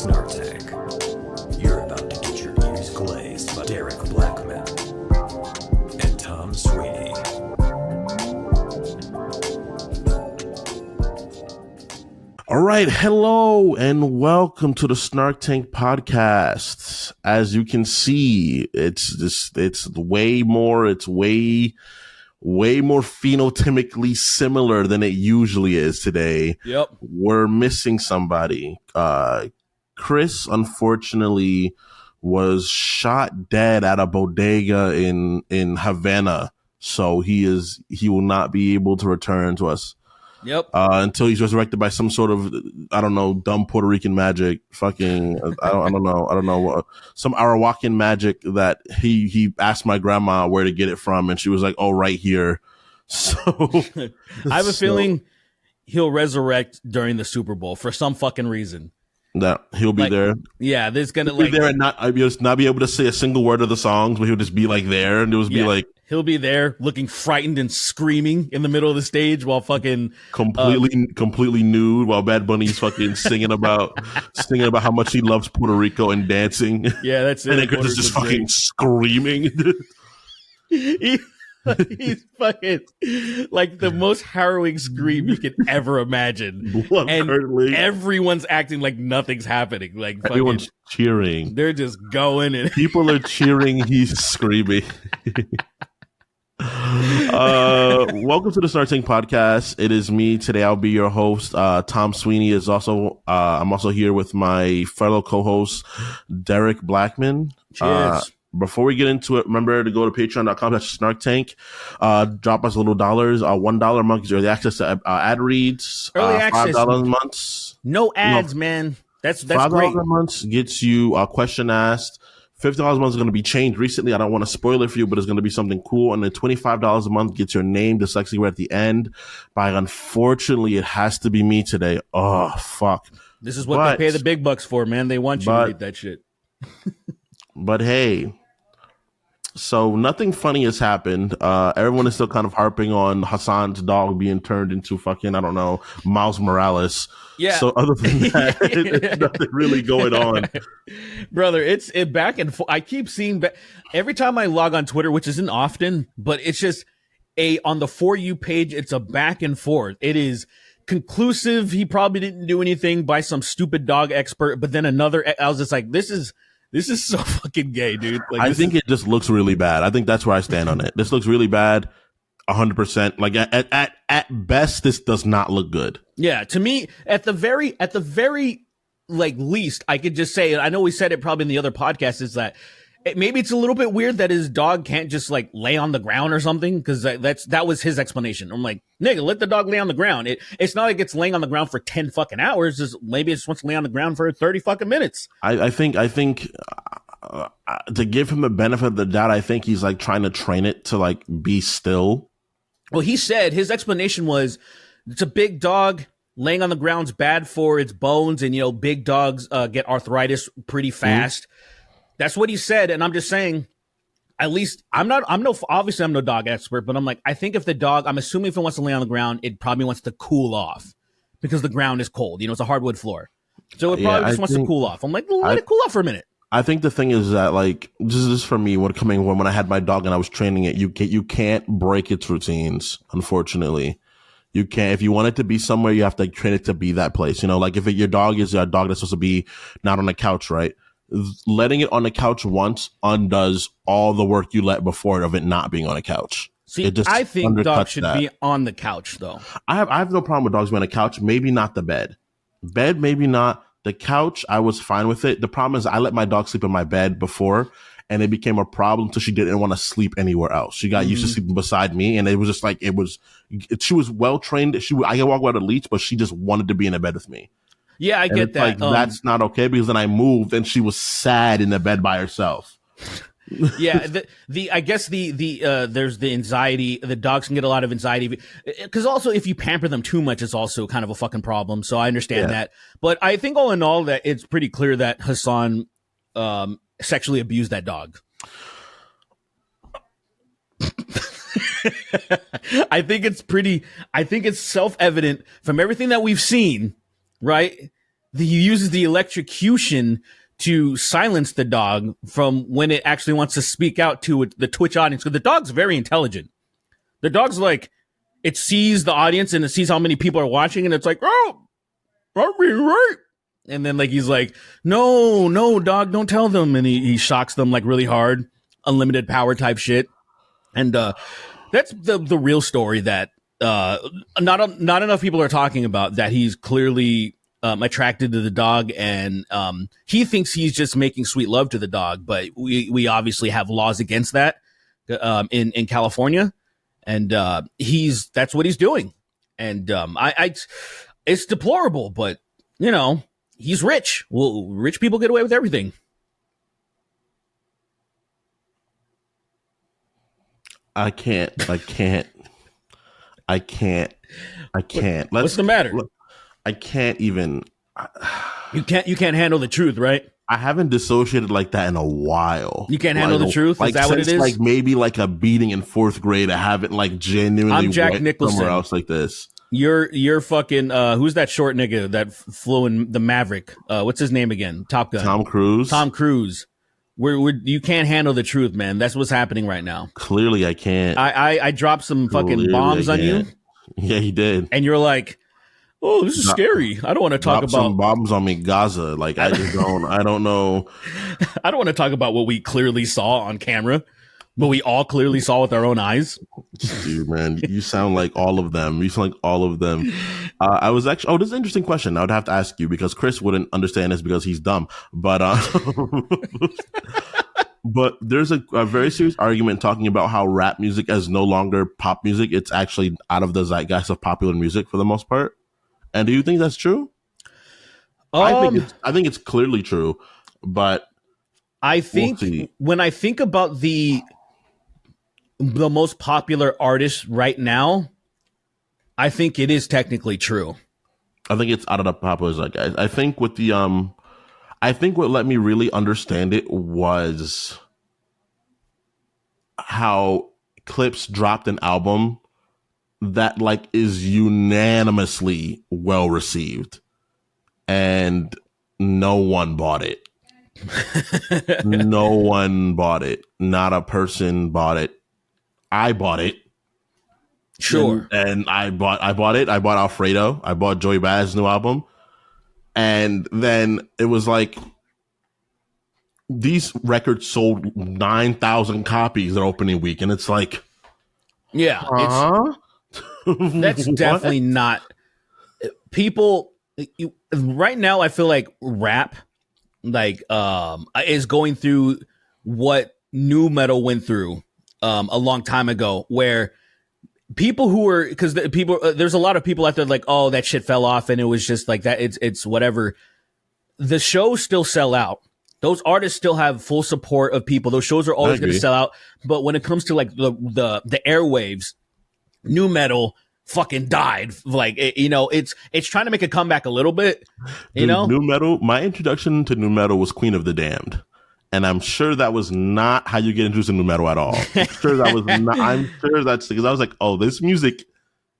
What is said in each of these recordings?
Snark. You're about to get your ears glazed by Derek Blackman and Tom Sweeney. All right, hello and welcome to the Snark Tank podcast. As you can see, it's way more phenotypically similar than it usually is today. Yep. We're missing somebody. Chris, unfortunately, was shot dead at a bodega in Havana. So he will not be able to return to us. Yep. Until he's resurrected by some sort of, I don't know, dumb Puerto Rican magic. Fucking, I don't know. Some Arawakan magic that he asked my grandma where to get it from, and she was like, "Oh, right here." So I have a feeling he'll resurrect during the Super Bowl for some fucking reason. That he'll be there. Yeah, there's gonna be there and not be able to say a single word of the songs, but he'll just be like there, and it was be like. He'll be there looking frightened and screaming in the middle of the stage while fucking completely nude while Bad Bunny's fucking singing about how much he loves Puerto Rico and dancing. Yeah, that's it. And then Chris is just fucking screaming. He's fucking like the most harrowing scream you could ever imagine. Blood-curdling. Everyone's acting like nothing's happening. Like everyone's cheering. They're just going and people are cheering. He's screaming. Welcome to the Snark Tank podcast. It is me today. I'll be your host. Tom Sweeney is also. I'm also here with my fellow co-host Derek Blackman. Cheers. Before we get into it, remember to go to patreon.com/Snark Tank. Drop us little dollars. $1 a month gives you early access to ad reads. Early access. $5 a month. No ads, man. That's $5 great. a month gets you a question asked. $50 a month is going to be changed recently. I don't want to spoil it for you, but it's going to be something cool. And then $25 a month gets your name dyslexically right at the end. But unfortunately, it has to be me today. Oh, fuck. This is what they pay the big bucks for, man. They want you to read that shit. But hey, so nothing funny has happened. Everyone is still kind of harping on Hassan's dog being turned into fucking, I don't know, Miles Morales. Yeah. So other than that, there's nothing really going on. Brother, it's back and forth. I keep seeing every time I log on Twitter, which isn't often, but it's just on the For You page, it's a back and forth. It is conclusive. He probably didn't do anything by some stupid dog expert, but then I was just like, this is so fucking gay, dude. Like, I think it just looks really bad. I think that's where I stand on it. This looks really bad. 100%. Like at best, this does not look good. Yeah. To me, at the very like least, I could just say, I know we said it probably in the other podcast, is that maybe it's a little bit weird that his dog can't just like lay on the ground or something. Cause that was his explanation. I'm like, nigga, let the dog lay on the ground. It's not like it's laying on the ground for 10 fucking hours. Maybe it just wants to lay on the ground for 30 fucking minutes. I think to give him the benefit of the doubt, I think he's like trying to train it to like be still. Well, he said his explanation was it's a big dog. Laying on the ground's bad for its bones. And, big dogs get arthritis pretty fast. Mm-hmm. That's what he said. And I'm just saying, at least obviously I'm no dog expert, but I'm like, I think if the dog, I'm assuming if it wants to lay on the ground, it probably wants to cool off because the ground is cold. It's a hardwood floor. So it probably just wants to cool off. I'm like, let it cool off for a minute. I think the thing is that, like, this is for me when I had my dog and I was training it, you can't break its routines, unfortunately. You can't. If you want it to be somewhere, you have to train it to be that place. Like if your dog is a dog that's supposed to be not on the couch, right? Letting it on the couch once undoes all the work you let before of it not being on a couch. See, I think dogs should be on the couch, though. I have no problem with dogs being on the couch. Maybe not the bed. Bed, maybe not. The couch, I was fine with it. The problem is I let my dog sleep in my bed before, and it became a problem until she didn't want to sleep anywhere else. She got used to sleeping beside me, and it was just like, she was well trained. I can walk without a leash, but she just wanted to be in the bed with me. Yeah, I get that. Like, that's not okay, because then I moved and she was sad in the bed by herself. Yeah, I guess there's the anxiety. The dogs can get a lot of anxiety because also if you pamper them too much, it's also kind of a fucking problem. So I understand that. But I think all in all that it's pretty clear that Hassan sexually abused that dog. I think it's self-evident from everything that we've seen, right? he uses the electrocution to silence the dog from when it actually wants to speak out to the Twitch audience. Because the dog's very intelligent. The dog's like, it sees the audience and it sees how many people are watching, and it's like, oh, I'm being right. And then like he's like, no, dog, don't tell them. And he shocks them like really hard, unlimited power type shit. And that's the real story that not enough people are talking about, that he's clearly attracted to the dog, and he thinks he's just making sweet love to the dog. But we obviously have laws against that in California, and that's what he's doing. And it's deplorable, but you know, he's rich. Well, rich people get away with everything. I can't. What's the matter? I can't even. You can't handle the truth, right? I haven't dissociated like that in a while. You can't handle the truth? Is that what it is? Like maybe like a beating in 4th grade. I haven't like genuinely I'm Jack went Nicholson. somewhere else like this. You're fucking who's that short nigga that flew in the Maverick? What's his name again? Top Gun. Tom Cruise. You can't handle the truth, man. That's what's happening right now. Clearly I can't. I dropped some fucking bombs on you. Yeah, he did. And you're like, oh, this is scary. I don't want to talk about some bombs on me, Gaza. Like I just don't. I don't know. I don't want to talk about what we clearly saw on camera, but we all clearly saw with our own eyes. Dude, man, you sound like all of them. You sound like all of them. I was actually. Oh, this is an interesting question. I would have to ask you because Chris wouldn't understand this because he's dumb. But but there's a very serious argument talking about how rap music is no longer pop music. It's actually out of the zeitgeist of popular music for the most part. And do you think that's true? I think it's clearly true, but I think when I think about the most popular artists right now, I think it is technically true. I think it's out of the popular zeitgeist. I think with the I think what let me really understand it was how Clips dropped an album that like is unanimously well received and no one bought it. No one bought it. Not a person bought it. I bought it. Sure. And I bought it. I bought Alfredo. I bought Joey Bad's new album. And then it was like these records sold 9,000 copies their opening week. And it's like, yeah, that's definitely not people. Right now, I feel like rap like is going through what nu metal went through a long time ago, where people who were, because there's a lot of people out there like, oh, that shit fell off and it was just like that. It's whatever. The shows still sell out. Those artists still have full support of people. Those shows are always going to sell out. But when it comes to like the airwaves, nu metal fucking died. Like it's trying to make a comeback a little bit. Nu metal. My introduction to nu metal was Queen of the Damned. And I'm sure that was not how you get introduced to nu metal at all. I'm sure that was not. I'm sure that's because I was like, oh, this music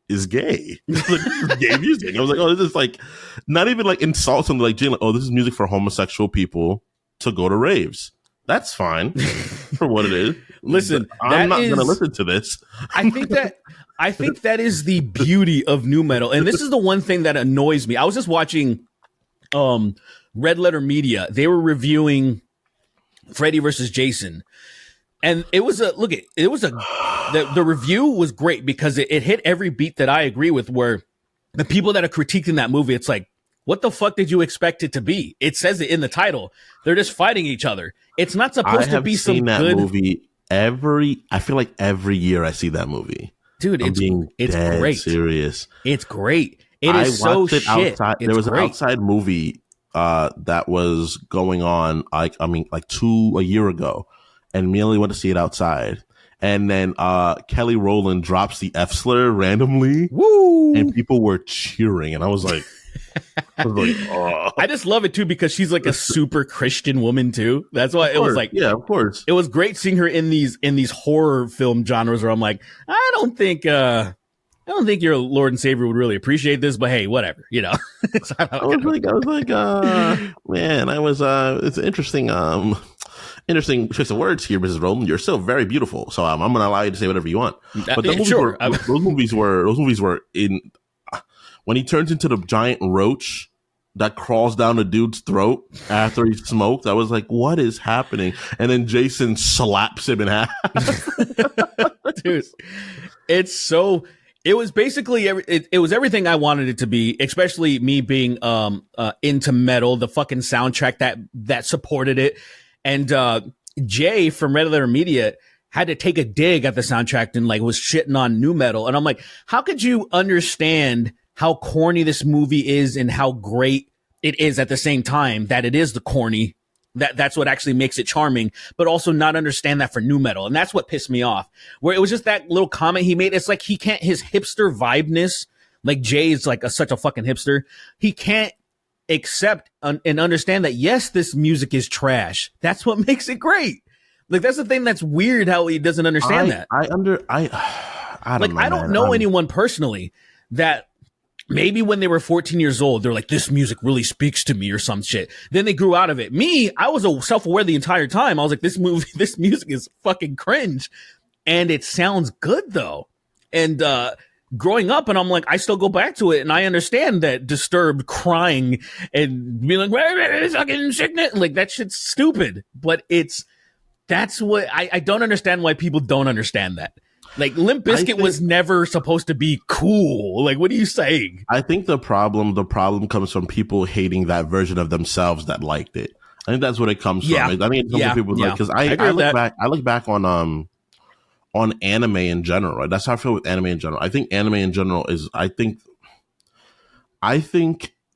is gay. This is gay music. I was like, oh, this is like not even like insults and like, oh, this is music for homosexual people to go to raves. That's fine for what it is. Listen, I'm not going to listen to this. I think that is the beauty of nu metal, and this is the one thing that annoys me. I was just watching Red Letter Media. They were reviewing Freddy versus Jason, and the review was great because it hit every beat that I agree with, where the people that are critiquing that movie, it's like, what the fuck did you expect it to be? It says it in the title. They're just fighting each other. It's not supposed to be some good movie. I feel like every year I see that movie. Dude, it's great. Serious. It's great. It is so shit. Outside. There was an outside movie that was going on a year ago, and me and Lee went to see it outside. And then Kelly Rowland drops the F slur randomly. Woo! And people were cheering, and I was like, oh. I just love it too because she's like a super Christian woman too. That's why it was like, yeah, of course. It was great seeing her in these horror film genres where I'm like, I don't think I don't think your Lord and Savior would really appreciate this, but hey, whatever, you know. I was like, man, it's interesting, interesting choice of words here, Mrs. Rowland. You're still very beautiful, so I'm going to allow you to say whatever you want. But those movies were in when he turns into the giant roach that crawls down a dude's throat after he smoked. I was like, what is happening? And then Jason slaps him in half. Dude, it was basically it was everything I wanted it to be, especially me being into metal, the fucking soundtrack that supported it. And Jay from Red Letter Media had to take a dig at the soundtrack and like was shitting on new metal. And I'm like, how could you understand how corny this movie is and how great it is at the same time that it is the corny? That's what actually makes it charming, but also not understand that for new metal. And that's what pissed me off, where it was just that little comment he made. It's like he can't, his hipster vibeness, like Jay's like such a fucking hipster. He can't accept and understand that, yes, this music is trash. That's what makes it great. Like, that's the thing that's weird, how he doesn't understand that. I don't know. I don't know anyone personally that maybe when they were 14 years old, they're like, this music really speaks to me or some shit. Then they grew out of it. Me, I was self-aware the entire time. I was like, this music is fucking cringe. And it sounds good though. And, growing up, and I'm like, I still go back to it, and I understand that Disturbed crying and being like, fucking sickness, like that shit's stupid. But that's what I don't understand why people don't understand that. Like Limp Bizkit was never supposed to be cool. Like, what are you saying? I think the problem comes from people hating that version of themselves that liked it. I think that's what it comes from. I think it comes from people like, because I look back on anime in general, right? That's how I feel with anime in general. I think anime in general is, I think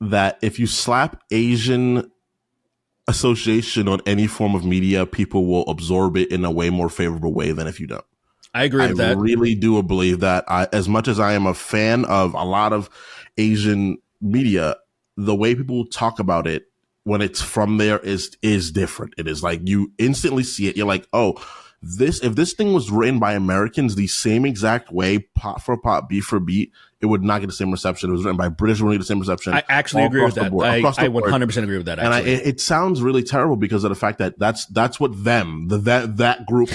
that if you slap Asian association on any form of media, people will absorb it in a way more favorable way than if you don't. I agree with that. I really do believe that. As much as I am a fan of a lot of Asian media, the way people talk about it when it's from there is different. It is like you instantly see it. You're like, oh, if this thing was written by Americans the same exact way, pop for pop, beat for beat, it would not get the same reception. It was written by British, it would get the same reception. I actually agree with that. I 100% agree with that. Actually. And it sounds really terrible because of the fact that that's what that group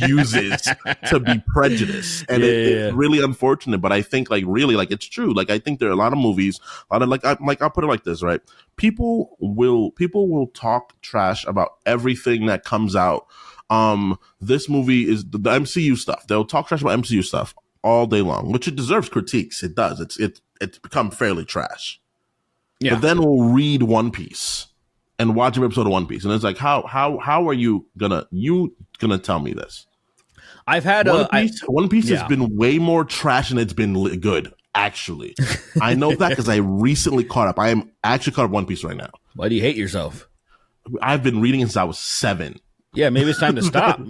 uses to be prejudiced, and it's really unfortunate. But I think it's true. Like, I think there are a lot of movies, a lot of I'll put it like this, right? People will talk trash about everything that comes out. This movie is the MCU stuff. They'll talk trash about MCU stuff all day long, which it deserves critiques. It does. It's become fairly trash. Yeah. But then we'll read One Piece and watch an episode of One Piece, and it's like, how are you gonna tell me this? I've had One Piece has been way more trash than it's been good. Actually, I know that because I recently caught up. I am actually caught up One Piece right now. Why do you hate yourself? I've been reading since I was 7. Yeah, maybe it's time to stop.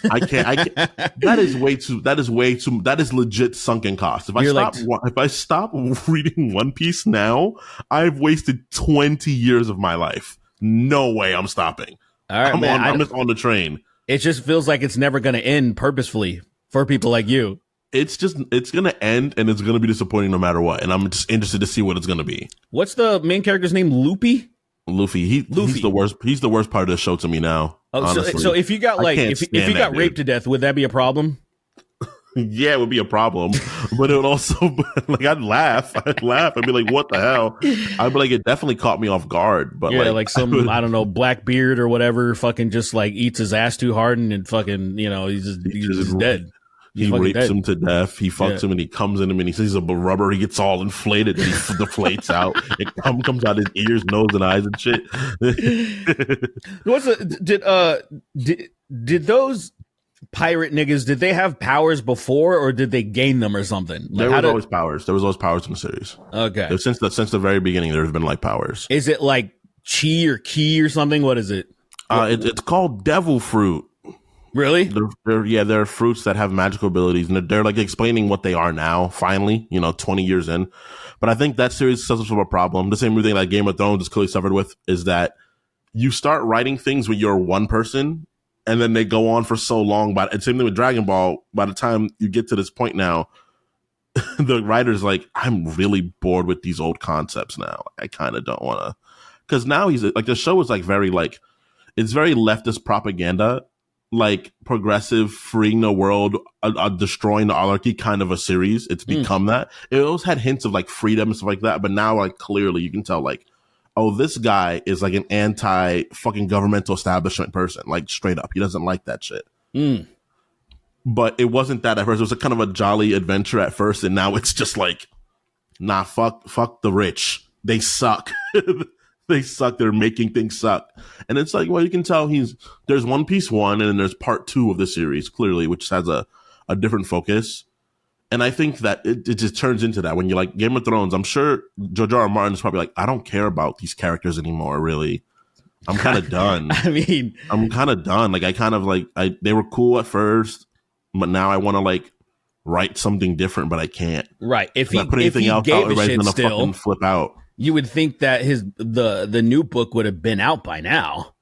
I can't. That is legit sunken cost. If I stop reading One Piece now, I've wasted 20 years of my life. No way I'm stopping. All right, I'm just on the train. It just feels like it's never going to end purposefully for people like you. It's going to end, and it's going to be disappointing no matter what. And I'm just interested to see what it's going to be. What's the main character's name? Luffy? He's the worst. He's the worst part of the show to me now. Oh, so if you got if you got raped to death, would that be a problem? Yeah, it would be a problem, but it would also I'd laugh. I'd be like, "What the hell?" I'd be like, "It definitely caught me off guard." But I don't know, Blackbeard or whatever, fucking just like eats his ass too hard and fucking he's just dead. He rapes him to death. He fucks him, and he comes in him, and he sees a rubber. He gets all inflated, and he deflates out. It comes out his ears, nose, and eyes and shit. Did those pirate niggas? Did they have powers before, or did they gain them or something? There was always powers. There was always powers in the series. Okay, since the very beginning, there's been powers. Is it like chi or ki or something? What is it? It's called devil fruit. Really? They're fruits that have magical abilities, and they're explaining what they are now, finally, 20 years in. But I think that series suffers from a problem. The same thing that Game of Thrones has clearly suffered with is that you start writing things when you're one person, and then they go on for so long. But it's same thing with Dragon Ball. By the time you get to this point now, the writer's like, I'm really bored with these old concepts now. I kind of don't want to, because now he's like, the show is like very like, it's very leftist propaganda, like progressive, freeing the world, destroying the oligarchy kind of a series. It's become that. It always had hints of like freedom and stuff like that, but now like clearly you can tell like, oh, this guy is like an anti fucking governmental establishment person, like straight up. He doesn't like that shit. But it wasn't that at first. It was a kind of a jolly adventure at first, and now it's just like, nah, fuck the rich. They suck. They suck. They're making things suck. And it's like, well, you can tell there's One Piece 1, and then there's part 2 of the series, clearly, which has a different focus. And I think that it just turns into that. When you like Game of Thrones, I'm sure George R. R. Martin is probably like, I don't care about these characters anymore, really. I'm kind of done. I'm kind of done. Like, I kind of like, they were cool at first, but now I want to like write something different, but I can't. Right. If he put anything else out, everybody's gonna fucking flip out. You would think that the new book would have been out by now.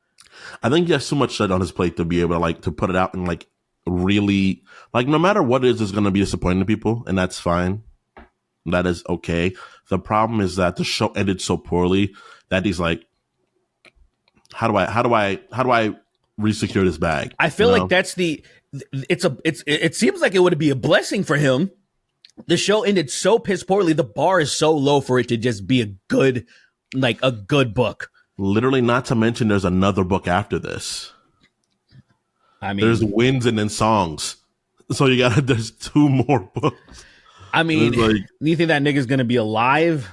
I think he has so much shit on his plate to be able to like to put it out and like really like no matter what it is going to be disappointing to people, and that's fine. That is okay. The problem is that the show ended so poorly that he's like, how do I resecure this bag? I feel like that's it seems like it would be a blessing for him. The show ended so piss poorly. The bar is so low for it to just be a good book. Literally, not to mention there's another book after this. I mean, there's wins and then songs. So there's 2 more books. I mean, you think that nigga's going to be alive?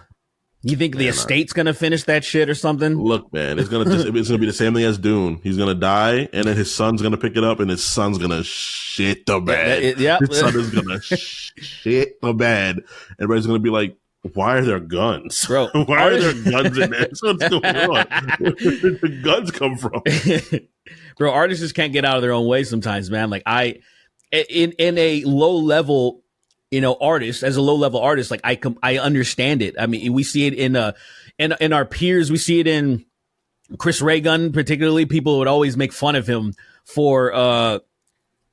You think the estate's going to finish that shit or something? Look, man, it's going to be the same thing as Dune. He's going to die, and then his son's going to pick it up, and his son's going to shit the bed. His son is going to shit the bed. Everybody's going to be like, why are there guns? Bro, why are there guns in there? So what's going on? Where did the guns come from? Bro, artists just can't get out of their own way sometimes, man. Like in a low level, artist, as a low level artist, like I understand it. I mean, we see it in our peers. We see it in Chris Ray Gun, particularly. People would always make fun of him for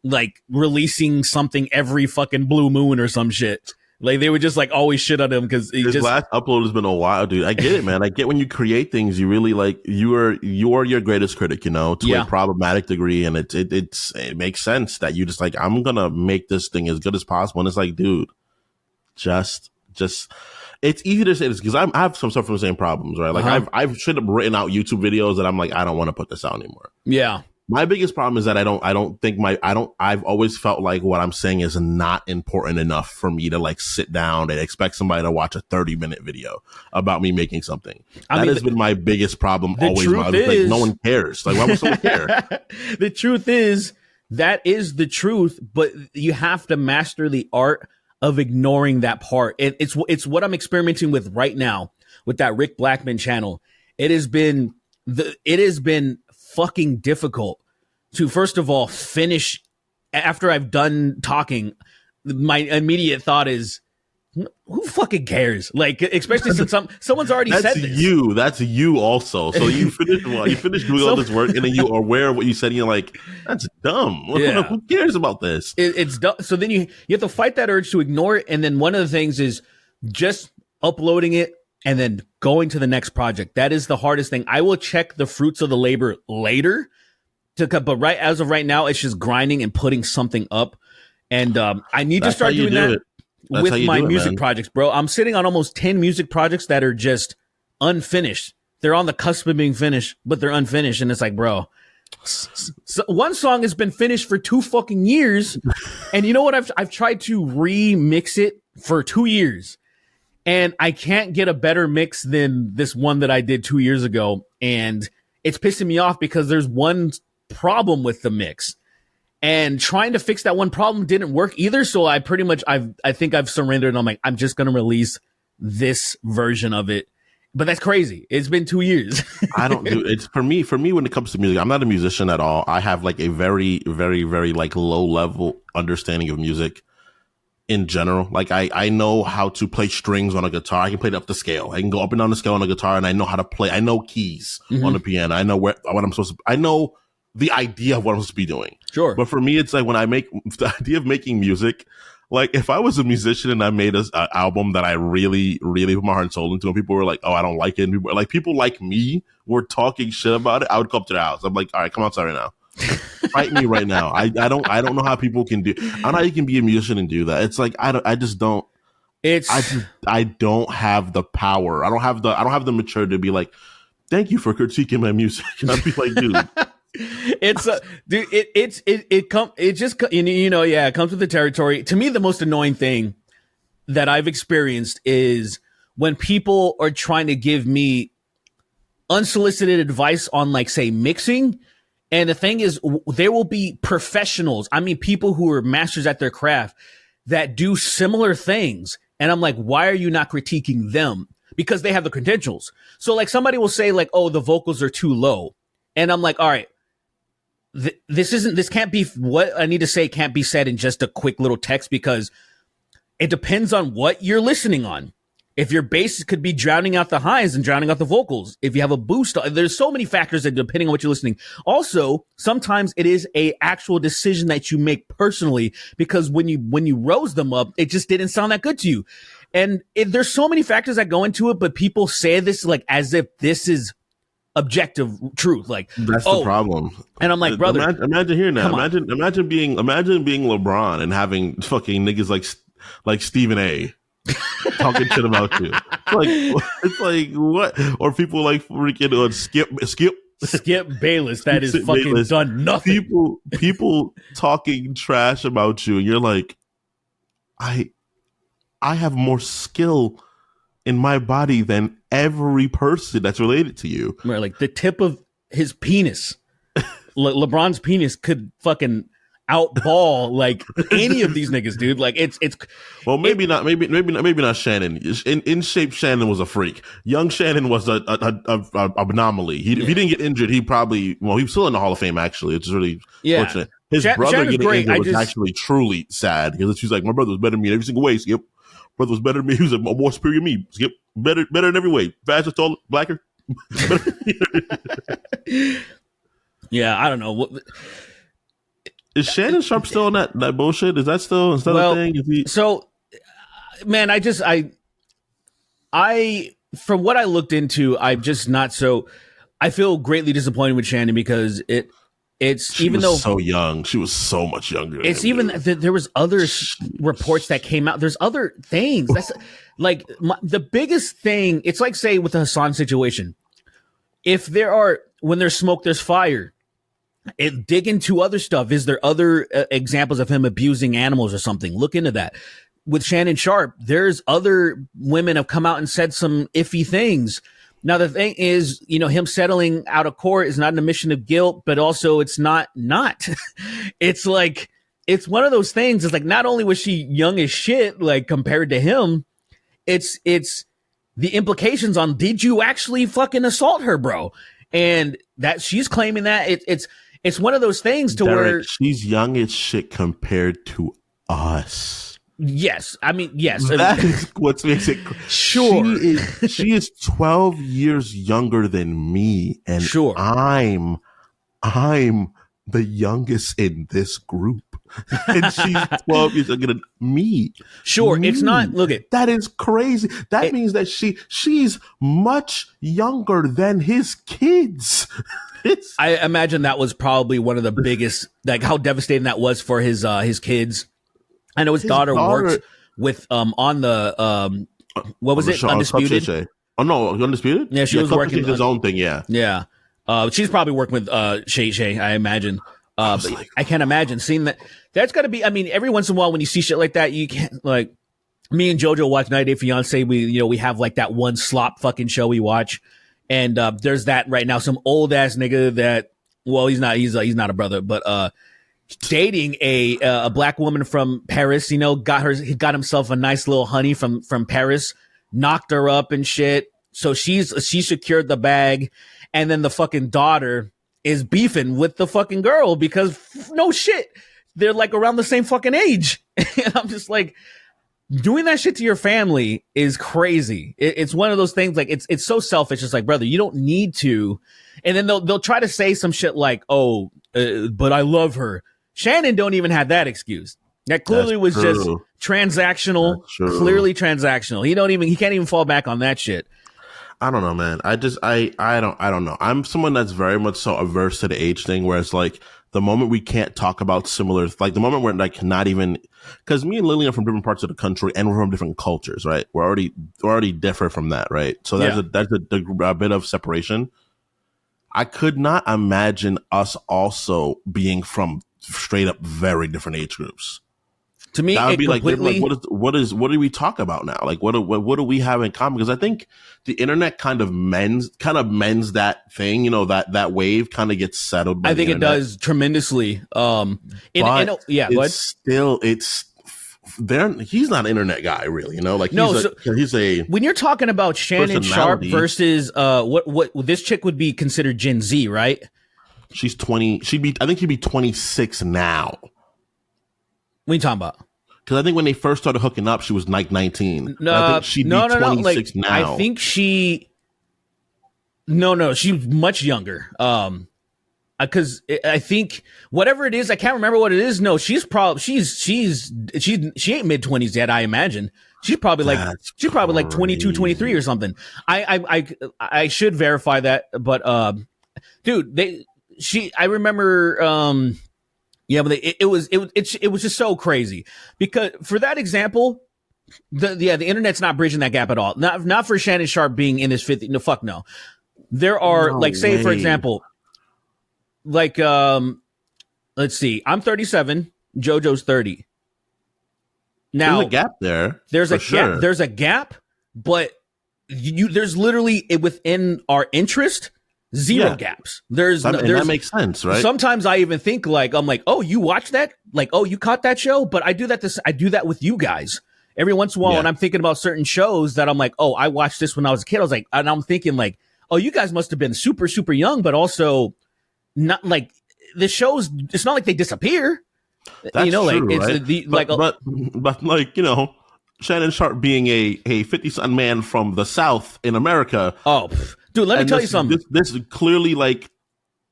like releasing something every fucking blue moon or some shit. Like they would just like always shit on him because his last upload has been a while, dude. I get it, man. I get when you create things, you really like you are your greatest critic, to a problematic degree, and it makes sense that you just like I'm gonna make this thing as good as possible. And it's like, dude, just it's easy to say this because I have some stuff from the same problems, right? Like I've should have written out YouTube videos that I'm like I don't want to put this out anymore. Yeah. My biggest problem is that I've always felt like what I'm saying is not important enough for me to like sit down and expect somebody to watch a 30-minute video about me making something. That has been my biggest problem always. Like, no one cares. Like, why would someone care? The truth is, that is the truth, but you have to master the art of ignoring that part. And it's what I'm experimenting with right now with that Rick Blackman channel. It has been fucking difficult to, first of all, finish after I've done talking. My immediate thought is, who fucking cares? Like, especially since someone's already said this. That's you also. So you finished doing all this work, and then you are aware of what you said, and you're like, that's dumb. Yeah. Who cares about this? It's dumb. So then you have to fight that urge to ignore it. And then one of the things is just uploading it and then going to the next project. That is the hardest thing. I will check the fruits of the labor later but as of right now, it's just grinding and putting something up. And I need to start doing that with my music projects, bro. I'm sitting on almost 10 music projects that are just unfinished. They're on the cusp of being finished, but they're unfinished. And it's like, bro, so one song has been finished for 2 fucking years. And you know what? I've tried to remix it for 2 years. And I can't get a better mix than this one that I did 2 years ago. And it's pissing me off because there's one problem with the mix. And trying to fix that one problem didn't work either. So I think I've surrendered. And I'm like, I'm just going to release this version of it. But that's crazy. It's been 2 years. It's for me when it comes to music, I'm not a musician at all. I have like a very, very, very like low level understanding of music. In general, like I know how to play strings on a guitar. I can play it up the scale. I can go up and down the scale on a guitar, and I know how to play. I know keys on the piano. I know what I'm supposed to. I know the idea of what I'm supposed to be doing. Sure. But for me, it's like when I make the idea of making music, like if I was a musician and I made an album that I really, really put my heart and soul into, and people were like, "Oh, I don't like it," and people like me were talking shit about it, I would come to their house. I'm like, "All right, come outside right now, fight me right now." I don't know how people can do. I don't know how you can be a musician and do that. It's like I just don't. I don't have the power. I don't have the maturity to be like, "Thank you for critiquing my music." And I'd be like, dude. It's dude, it comes with the territory. To me, the most annoying thing that I've experienced is when people are trying to give me unsolicited advice on, like, say, mixing. And the thing is, there will be professionals. I mean, people who are masters at their craft that do similar things. And I'm like, why are you not critiquing them? Because they have the credentials. So, like, somebody will say, like, oh, the vocals are too low. And I'm like, all right. This can't be what I need to say can't be said in just a quick little text, because it depends on what you're listening on. If your bass could be drowning out the highs and drowning out the vocals, if you have a boost, there's so many factors that depending on what you're listening. Also, sometimes it is a actual decision that you make personally, because when you rose them up, it just didn't sound that good to you. And there's so many factors that go into it, but people say this like as if this is objective truth. Like, that's the problem. And I'm like, brother, imagine hearing that. Imagine being LeBron and having fucking niggas like Stephen A. talking shit about you. It's like what? Or people like freaking Skip Bayless that is fucking Bayless. Done nothing. People talking trash about you, and you're like, I have more skill in my body than every person that's related to you. Right, like the tip of his penis, LeBron's penis could fucking outball like any of these niggas, dude. Like it's. Well, maybe not Shannon. In shape, Shannon was a freak. Young Shannon was a anomaly. If he didn't get injured, he was still in the Hall of Fame. Actually, it's really fortunate. His brother Shannon's getting great. injured was actually truly sad, because she's like, my brother was better than me in every single way. Skip, brother was better than me. He was a more superior than me. Skip, better in every way. Faster, taller, blacker. Yeah, I don't know. Is Shannon Sharp still on that bullshit? Is that still a thing? So, man, I from what I looked into, I'm just not so. I feel greatly disappointed with Shannon, because she was so young, she was so much younger. It's even there was other reports that came out. There's other things. That's like the biggest thing. It's like, say, with the Hassan situation. If when there's smoke, there's fire. Dig into other stuff. Is there other examples of him abusing animals or something? Look into that. With Shannon Sharp, there's other women have come out and said some iffy things. Now, the thing is, him settling out of court is not an admission of guilt, but also it's not. It's like, it's one of those things. It's like, not only was she young as shit, like compared to him, it's the implications on, did you actually fucking assault her, bro? And that she's claiming that it's one of those things to Derek, where she's young as shit compared to us. Yes. I mean, yes. That is what makes it. Sure. She is 12 years younger than me. And sure. I'm the youngest in this group. And she's 12 years younger than me. Sure. It's not, look at. That is crazy. That means that she's much younger than his kids. I imagine that was probably one of the biggest, like how devastating that was for his kids. I know his daughter worked with on the what was it, Undisputed? Oh no, Undisputed. Yeah, she was working his own thing. Yeah. She's probably working with Shay. I imagine. But like, I can't imagine seeing that. That's got to be. I mean, every once in a while when you see shit like that, you can't, like, me and JoJo watch 90 Day Fiance. We have like that one slop fucking show we watch. And there's that right now, some old ass nigga that, well, he's not a brother, but dating a black woman from Paris. He got himself a nice little honey from Paris, knocked her up and shit. So she secured the bag, and then the fucking daughter is beefing with the fucking girl because no shit, they're like around the same fucking age. And I'm just like, doing that shit to your family is crazy. It's one of those things, like, it's so selfish. It's like, brother, you don't need to. And then they'll try to say some shit like, oh, but I love her. Shannon don't even have that excuse. That clearly was just transactional, clearly transactional. He can't even fall back on that shit. I don't know, man. I don't know. I'm someone that's very much so averse to the age thing, where it's like the moment we can't talk about similar, like the moment we're like not even, because me and Lily are from different parts of the country and we're from different cultures, right? We're already different from that, right? So there's a bit of separation. I could not imagine us also being from straight up very different age groups. To me, that would be completely, like what do we talk about now? Like what do we have in common? Because I think the internet kind of mends that thing, that wave kind of gets settled. I think it does tremendously. Go ahead. He's not an internet guy, really. He's a. When you're talking about Shannon Sharp versus what this chick would be considered Gen Z, right? She's 20. I think she'd be 26 now. What are you talking about? Because I think when they first started hooking up, she was like 19. No, I think she'd be 26 now. I think she's much younger. Because I think whatever it is, I can't remember what it is. No, she ain't mid-20s yet, I imagine. She's probably like 22, 23 or something. I should verify that, but dude, I remember but it was just so crazy because for that example, the internet's not bridging that gap at all. Not for Shannon Sharp being in his 50s. No, fuck no. There are for example, let's see, I'm 37, JoJo's 30. Now there's a gap there. There's a gap, but there's literally within our interest. Zero gaps. That makes sense, right? Sometimes I even think I'm like, oh, you watch that? Like, oh, you caught that show? But I do that with you guys every once in a while. And I'm thinking about certain shows that I'm like, oh, I watched this when I was a kid. I was like, and I'm thinking like, oh, you guys must have been super, super young, but also not like the shows. It's not like they disappear. That's true, it's right? But Shannon Sharp being a 50-something man from the South in America. Oh, dude, let me tell you something. This is clearly like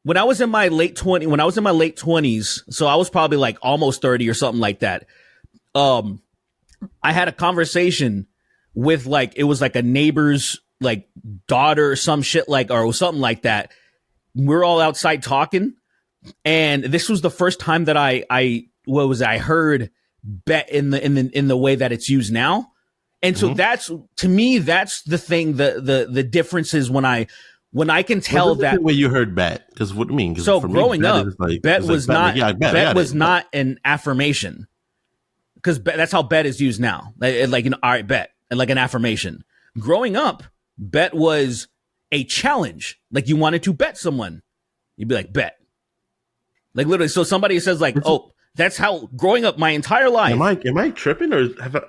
when I was in my late 20s, so I was probably like almost 30 or something like that. I had a conversation with it was like a neighbor's like daughter or some shit or something like that. We're all outside talking, and this was the first time that I heard bet in the way that it's used now. And so that's, to me, that's the thing, the difference is when I can tell that the way you heard bet, because what do you mean? So growing up, bet was not an affirmation, because that's how bet is used now. All right, bet, and like an affirmation. Growing up, bet was a challenge. Like you wanted to bet someone, you'd be like bet, like literally. So somebody says oh. That's how growing up my entire life. Am I tripping, or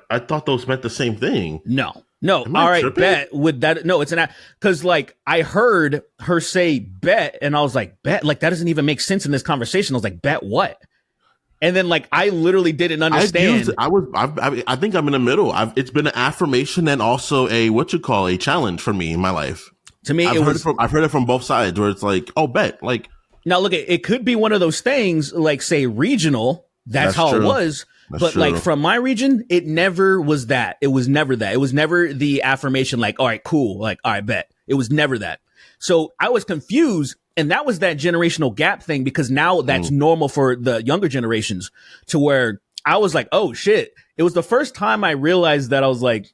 I thought those meant the same thing? No. All right, tripping? Bet with that. No, it's because I heard her say bet, and I was like, bet, that doesn't even make sense in this conversation. I was like, bet what? And then I literally didn't understand. I think I'm in the middle. It's been an affirmation and also a challenge for me in my life. To me, I've heard it from both sides where it's like, oh, bet, Now, look, it could be one of those things, say, regional. That's how true. It was. But, true. From my region, it never was that. It was never that. It was never the affirmation, all right, cool. All right, bet. It was never that. So I was confused. And that was that generational gap thing, because now that's normal for the younger generations, to where I was like, oh, shit. It was the first time I realized that I was like,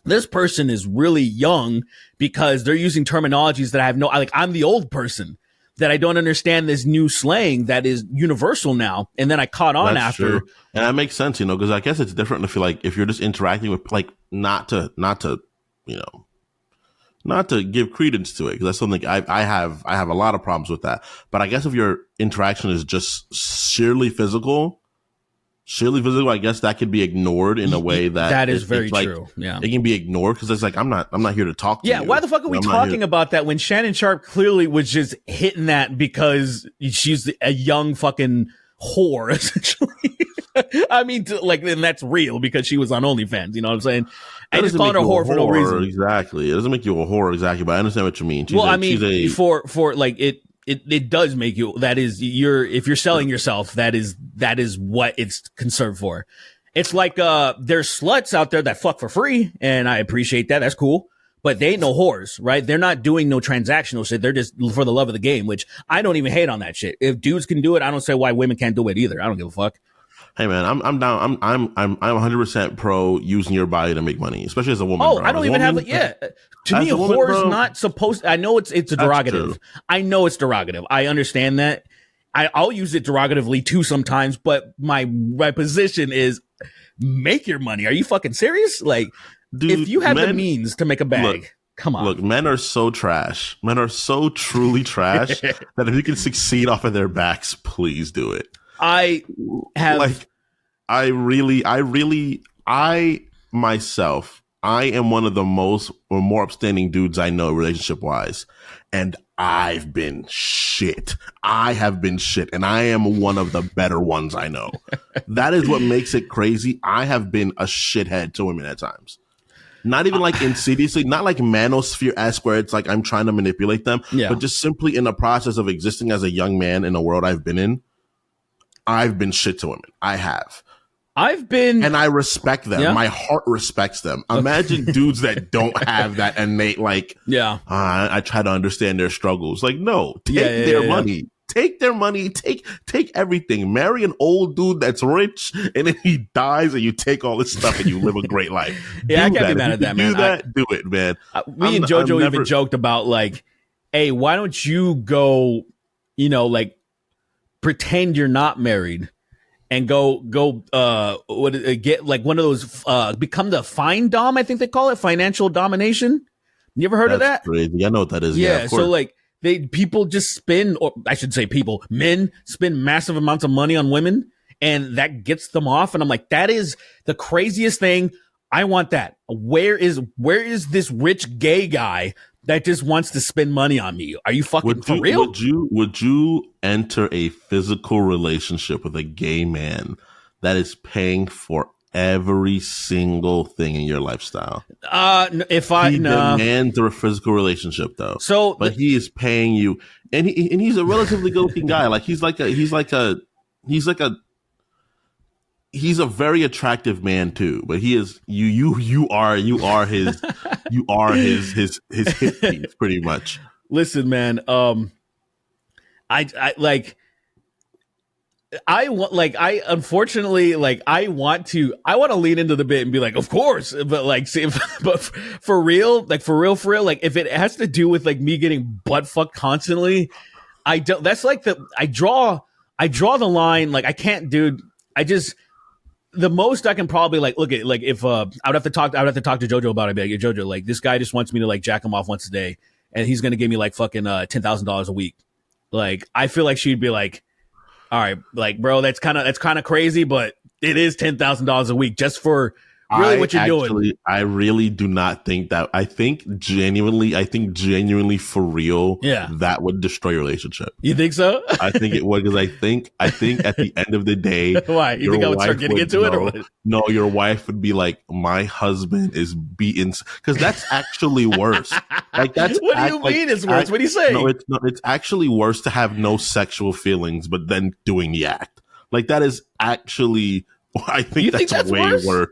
this person is really young because they're using terminologies that I have I'm the old person. That I don't understand this new slang that is universal now. And then I caught on after. True. And that makes sense, because I guess it's different if you're just interacting with not to give credence to it, because that's something I have a lot of problems with that. But I guess if your interaction is just sheerly physical, I guess that could be ignored in a way that is very true. Yeah, it can be ignored because it's I'm not here to talk to you. Yeah, why the fuck are we talking about that when Shannon Sharp clearly was just hitting that because she's a young fucking whore, essentially. I mean, and that's real because she was on OnlyFans. You know what I'm saying? I just calling her whore for no reason. Exactly, it doesn't make you a whore exactly, but I understand what you mean. I mean, for it. it does make you, that is if you're selling yourself, that is what it's concerned for. It's like, there's sluts out there that fuck for free, and I appreciate that. That's cool. But they ain't no whores, right? They're not doing no transactional shit. They're just for the love of the game, which I don't even hate on that shit. If dudes can do it, I don't say why women can't do it either. I don't give a fuck. Hey man, I'm down. I'm 100% pro using your body to make money, especially as a woman. Oh, bro. I don't even have it. Yeah, to me, a whore is not supposed. I know it's derogative. I know it's derogative. I understand that. I'll use it derogatively too sometimes, but my position is make your money. Are you fucking serious? Like, dude, if you have the means to make a bag, look, come on. Look, men are so trash. Men are so truly trash that if you can succeed off of their backs, please do it. I myself, I am one of the more upstanding dudes I know relationship wise. And I've been shit. I have been shit. And I am one of the better ones I know. That is what makes it crazy. I have been a shithead to women at times. Not even like insidiously, not like manosphere-esque where it's like I'm trying to manipulate them, but just simply in the process of existing as a young man in a world I've been in. I've been shit to women. I have. And I respect them. Yeah. My heart respects them. Imagine dudes that don't have that innate, like, I try to understand their struggles. Like, no, take their money. Take their money. Take everything. Marry an old dude that's rich, and then he dies, and you take all this stuff, and you live a great life. I can't be mad at that, man. Do it, man. Me and JoJo even joked about, like, hey, why don't you go, like, pretend you're not married and go get like one of those become the fine dom, I think they call it, financial domination. You ever heard of that? Crazy. I know what that is. Yeah, so like people just spend, or I should say men spend massive amounts of money on women, and that gets them off. And I'm like, that is the craziest thing. I want that. Where is this rich gay guy that just wants to spend money on me? Are you fucking for real? Would you enter a physical relationship with a gay man that is paying for every single thing in your lifestyle? He demands a physical relationship though. But he is paying you, and he's a relatively good-looking guy. Like he's a very attractive man too, but he is you are his hit piece pretty much. Listen, man, I want to lean into the bit and be like, of course, but like, see, but for real, like if it has to do with like me getting butt fucked constantly, I don't. That's like I draw the line. Like I can't, dude. The most I can probably like look at, like, if I would have to talk to JoJo about it. I'd be like, JoJo, like this guy just wants me to like jack him off once a day, and he's gonna give me like fucking $10,000 a week. Like I feel like she'd be like, all right, like bro, that's kind of crazy, but it is $10,000 a week just for really what you're doing. I really do not think that. I think genuinely for real, that would destroy your relationship. You think so? I think it would, because I think at the end of the day, why? You think I would start getting into it, or what? No, your wife would be like, my husband is beaten, because that's actually worse. Like that's what do you mean it's worse? What do you say? No, it's actually worse to have no sexual feelings, but then doing the act. Like that is actually, I think that's way worse.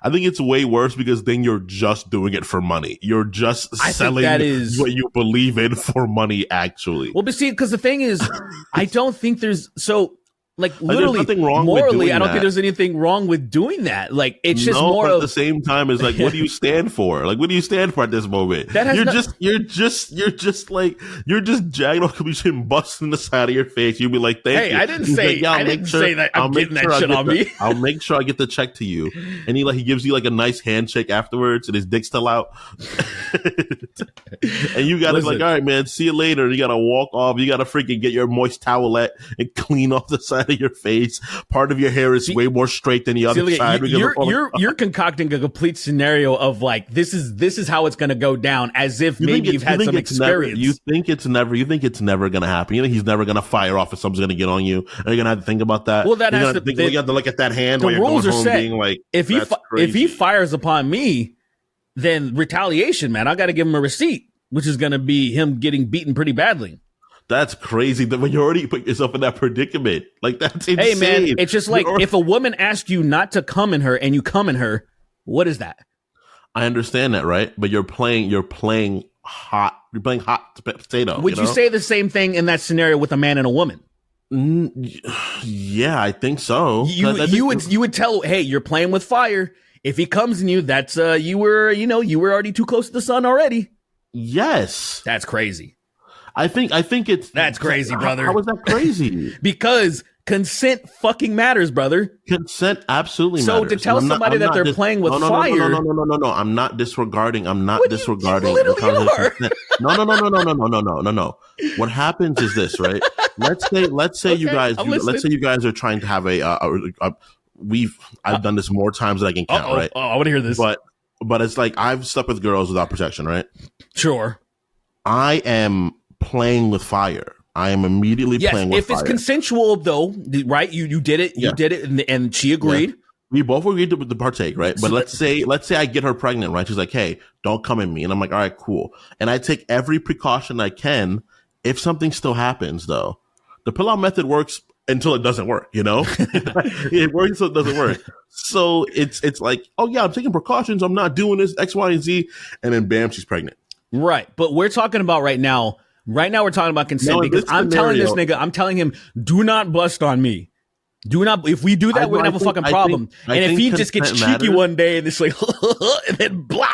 I think it's way worse, because then you're just doing it for money. You're just selling what you believe in for money, actually. Well, but see, because the thing is, I don't think there's like literally morally, I don't think there's anything wrong with doing that. Like it's just more at the same time is like, what do you stand for? Like, what do you stand for at this moment? You're just jagged off and busting the side of your face. You'll be like, thank you. I didn't say that I'm getting that shit on me. I'll make sure I get the check to you. And he gives you like a nice handshake afterwards, and his dick's still out. And you gotta like, all right, man, see you later. You gotta walk off. You gotta freaking get your moist towelette and clean off the side of your face. Part of your hair is way more straight than the other side. You're concocting a complete scenario of like, this is how it's going to go down, as if maybe you've had some experience. You think it's never going to happen. You think he's never going to fire off if someone's going to get on you. Are you going to have to think about that? Well, that has to. You have to look at that hand. The while rules you're are going set. Home being like, if he fires upon me, then retaliation, man. I got to give him a receipt, which is going to be him getting beaten pretty badly. That's crazy. That when you already put yourself in that predicament, like that's insane. Hey man, it's just like if a woman asks you not to come in her and you come in her, what is that? I understand that, right? But you're playing hot. You're playing hot potato. Would you say the same thing in that scenario with a man and a woman? Yeah, I think so. You would tell, hey, you're playing with fire. If he comes in you, that's you were already too close to the sun already. Yes, that's crazy. I think that's crazy, brother. How is that crazy? Because consent fucking matters, brother. Consent absolutely matters. So to tell somebody that they're playing with fire. No. I'm not disregarding. You literally are. No. What happens is this, right? Let's say you guys are trying to have I've done this more times than I can count, right? Oh, I want to hear this. But it's like I've slept with girls without protection, right? Sure. I am playing with fire. I am immediately playing with fire. If it's consensual, though, right? You did it. You did it, and she agreed. Yeah. We both agreed to partake, right? But let's say I get her pregnant, right? She's like, "Hey, don't come in me," and I'm like, "All right, cool." And I take every precaution I can. If something still happens, though, the pull-out method works until it doesn't work. You know, it works until it doesn't work. So it's like, oh yeah, I'm taking precautions. I'm not doing this X, Y, and Z, and then bam, she's pregnant. Right, but we're talking about right now. Right now, we're talking about consent because I'm telling this nigga, I'm telling him, do not bust on me. Do not. If we do that, we're gonna have a fucking problem. And if he just gets cheeky one day and it's like, and then blah.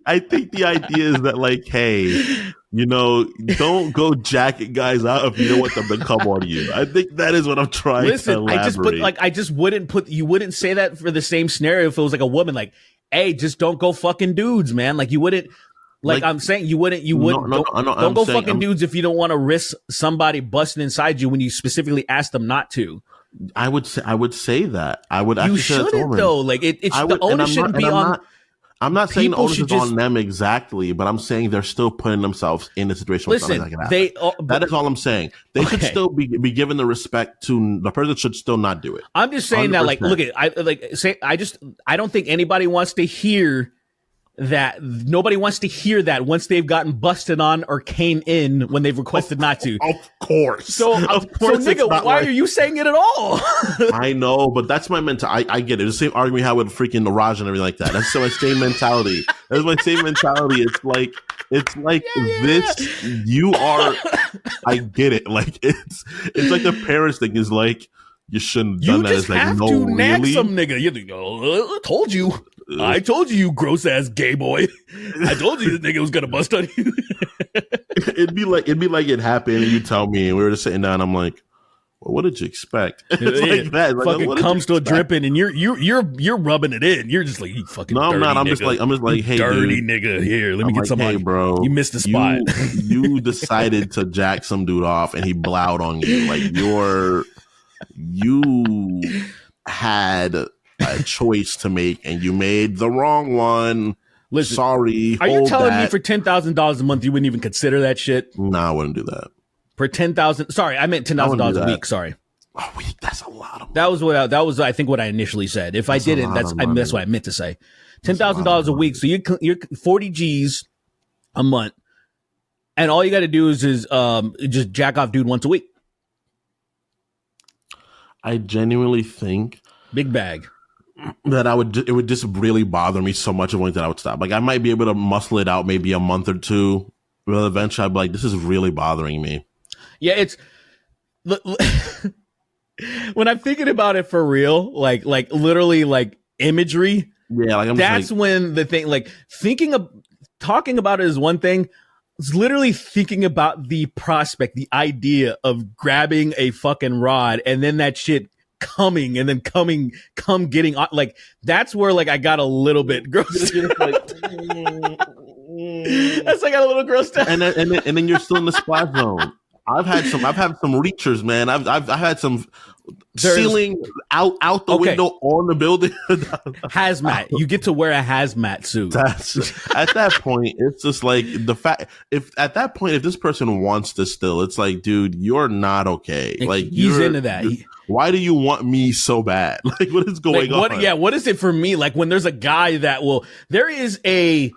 I think the idea is that like, hey, don't go jacking guys out if you don't want them to come on you. I think that is what I'm trying to elaborate. You wouldn't say that for the same scenario if it was like a woman, like, hey, just don't go fucking dudes, man. Like you wouldn't. Like I'm saying, you wouldn't. Don't go fucking dudes if you don't want to risk somebody busting inside you when you specifically ask them not to. I would say that. I would. You shouldn't though. Like the onus shouldn't be on. I'm not saying the onus is on them exactly, but I'm saying they're still putting themselves in a situation. Listen, that is all I'm saying. They should still be given the respect to the person. Should still not do it. I'm just saying 100%. That. Like, look at I don't think anybody wants to hear. That nobody wants to hear that once they've gotten busted on or came in when they've requested not to. Of course. So nigga, why are you saying it at all? I know, but that's my mentality. I get it. It's the same argument we had with freaking the Raj and everything like that. That's my same mentality. That's my same mentality. It's like this. You are. I get it. Like it's like the parents thing is like you shouldn't have done that. It's like have no, to nag really. Some nigga. I told you. I told you gross ass gay boy. I told you the nigga was gonna bust on you. it'd be like it happened, and you tell me, and we were just sitting down. I'm like, well, what did you expect? It's like that. Like, fucking cum still dripping, and you're rubbing it in. You're just like, you fucking. No, I'm not. I'm just like, hey, dirty dude. Nigga. Here, let me get some. Hey, bro, you missed the spot. You decided to jack some dude off, and he blowed on you. Like you had a choice to make, and you made the wrong one. Listen, sorry. Are you telling me for $10,000 a month you wouldn't even consider that shit? No, I wouldn't do that. For $10,000, sorry, I meant $10,000 a week. Sorry, a week. That's a lot of money. That was I think what I initially said. If I didn't, that's what I meant to say. $10,000 a week, so you're 40 G's a month, and all you got to do is just jack off dude once a week. I genuinely think big bag. That it would just really bother me so much at one that I would stop. Like I might be able to muscle it out maybe a month or two, but eventually I'd be like, this is really bothering me. Yeah, it's when I'm thinking about it for real, like literally like imagery. Yeah, like that's when the thing, like talking about it is one thing. It's literally thinking about the prospect, the idea of grabbing a fucking rod and then that shit coming and then getting on, like that's where like I got a little bit grossed out. That's like I got a little grossed out. And then you're still in the spot zone. I've had some reachers, man. I've had some ceiling out the window on the building. Hazmat. You get to wear a hazmat suit. At that point, it's just like the fact. If this person wants to still, it's like, dude, you're not okay. Like he's into that. Why do you want me so bad? Like what is going on? Yeah, what is it for me? Like when there's a guy that will. There is a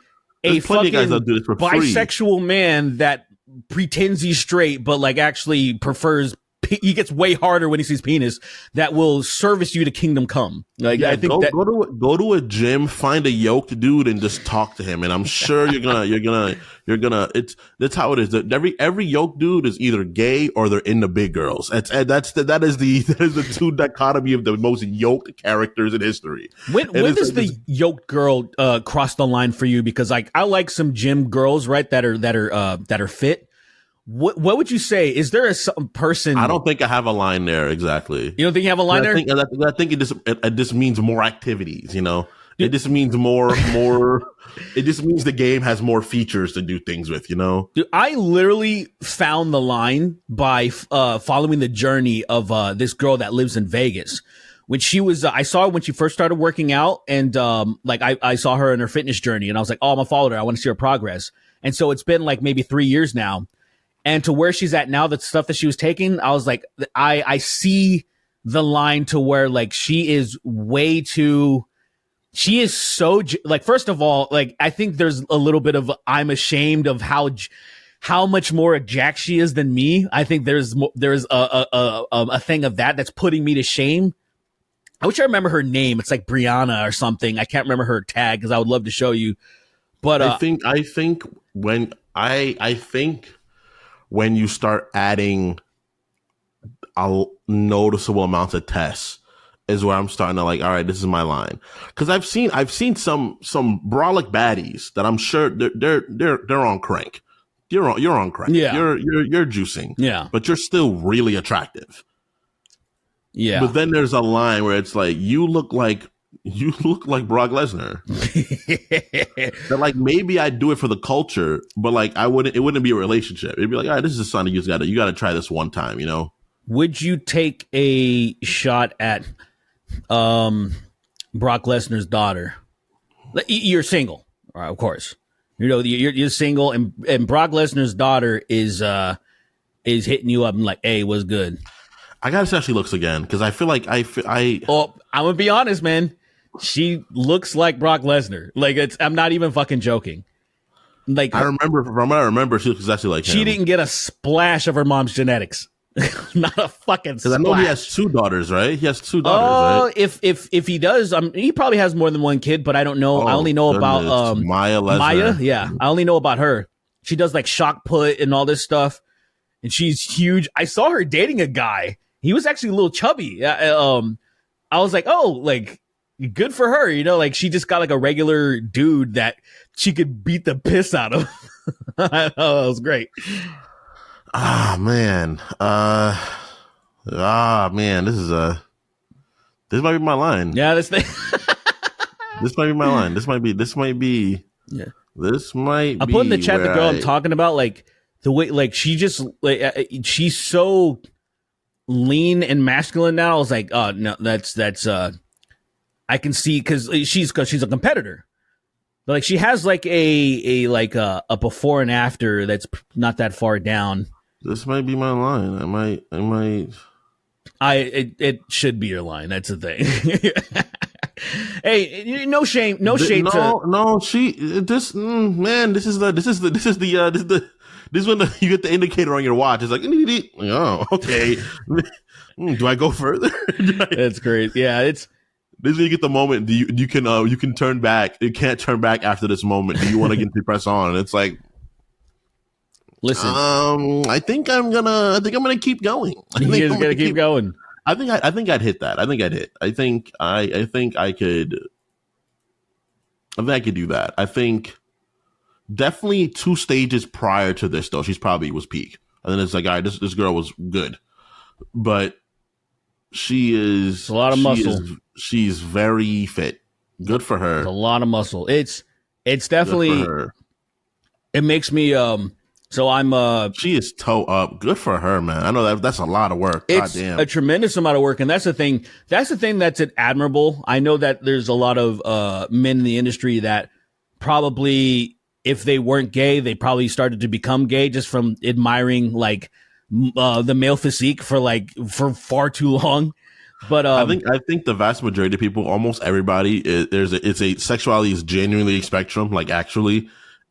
a There's plenty fucking of guys that do this for free. bisexual man that pretends he's straight, but like actually prefers. He gets way harder when he sees penis that will service you to kingdom come. Like Yeah, I think go to a gym, find a yoked dude, and just talk to him. And I'm sure you're gonna. That's how it is. Every yoked dude is either gay or they're into big girls. That is the two dichotomy of the most yoked characters in history. When does the yoked girl cross the line for you? Because like I like some gym girls, right? That are fit. What would you say? Is there a person? I don't think I have a line there exactly. You don't think you have a line there? I think it just means more activities. You know, it just means more. It just means the game has more features to do things with. You know, Dude, I literally found the line by following the journey of this girl that lives in Vegas. When she was, I saw her when she first started working out, and like I saw her in her fitness journey, and I was like, oh, I'm gonna follow her. I want to see her progress. And so it's been like maybe 3 years now. And to where she's at now, the stuff that she was taking, I was like, I see the line to where like she is so like, first of all, like I think there's a little bit of I'm ashamed of how much more a jack she is than me. I think there's a thing of that's putting me to shame. I wish I remember her name. It's like Brianna or something. I can't remember her tag because I would love to show you. But I think when you start adding a noticeable amounts of tests is where I'm starting to like, all right, this is my line. Cause I've seen some brolic baddies that I'm sure they're on crank. You're on crank. Yeah. You're juicing. Yeah. But you're still really attractive. Yeah. But then there's a line where it's like, you look like Brock Lesnar. That like maybe I'd do it for the culture, but like it wouldn't be a relationship. It'd be like, all right, this is something you gotta try this one time, you know? Would you take a shot at Brock Lesnar's daughter? You're single, of course. You know, you're single, and Brock Lesnar's daughter is hitting you up and like, hey, what's good? I gotta see how she looks again, because I feel like Oh, I'm gonna be honest, man. She looks like Brock Lesnar. Like I'm not even fucking joking. Like from what I remember, she looks exactly like him. She didn't get a splash of her mom's genetics. Not a fucking splash. Because I know he has 2 daughters, right? He has 2 daughters, right? If he does, he probably has more than one kid, but I don't know. I only know about Maya Lesnar. Maya, yeah. I only know about her. She does like shock put and all this stuff, and she's huge. I saw her dating a guy. He was actually a little chubby. I was like, oh, like good for her. You know, like she just got like a regular dude that she could beat the piss out of. Oh, that was great. Man, this might be my line. Yeah, this might be my line. This might be. Yeah. This might. I put in the chat the girl I'm talking about, like the way, like she just, like she's so lean and masculine now. I was like, oh no, that's I can see because she's a competitor. But like she has like a before and after that's not that far down. This might be my line. I might. It should be your line. That's the thing. Hey, no shame. No. This is when you get the indicator on your watch. It's like, oh, okay. Do I go further? That's great. Yeah, this is when you get the moment. You can turn back. You can't turn back after this moment. Do you want to get to press on? And it's like, listen. I think I'm gonna keep going. You're just gonna keep going. I think I'd hit that. I think I could do that. I think definitely 2 stages prior to this though, she's probably was peak. And then it's like, all right, this girl was good. But she is a lot of muscle. She's very fit. Good for her. It's a lot of muscle. It's definitely it makes me so I'm she is toe up. Good for her, man. I know that's a lot of work. It's God damn. a tremendous amount of work, and that's the thing that's admirable. I know that there's a lot of men in the industry that probably, if they weren't gay, they probably started to become gay just from admiring like the male physique for far too long. But I think the vast majority of people, almost everybody, it's a sexuality is genuinely a spectrum. Like actually,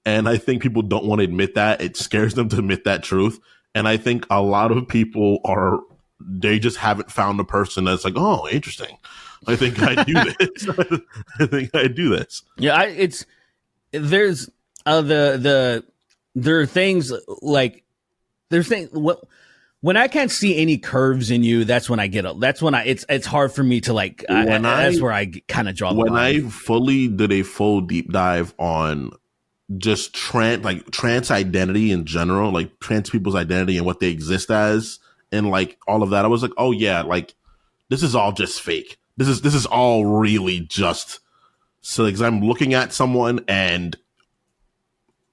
And I think people don't want to admit that. It scares them to admit that truth. And I think a lot of people they just haven't found a person that's like, oh, interesting. I think I do this. I think I do this. Yeah, there are things like when I can't see any curves in you, that's when it's hard for me to like. That's where I kind of draw the line. When I fully did a full deep dive on just trans identity in general, like trans people's identity and what they exist as, and like all of that, I was like, oh yeah, like this is all just fake. This is all really just so because I'm looking at someone and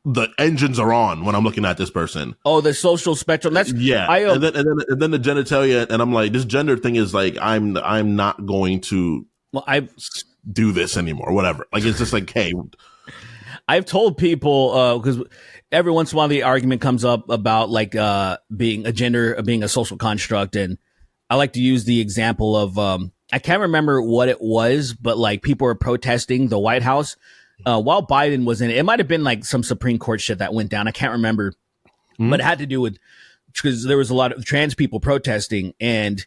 the engines are on when I'm looking at this person. Oh, the social spectrum. That's yeah. And then the genitalia, and I'm like, this gender thing is like, I'm not going to do this anymore. Whatever. Like it's just like, hey. I've told people because every once in a while the argument comes up about like being a gender, being a social construct, and I like to use the example of I can't remember what it was, but like people were protesting the White House while Biden was in it. It might have been like some Supreme Court shit that went down. I can't remember, but it had to do with because there was a lot of trans people protesting, and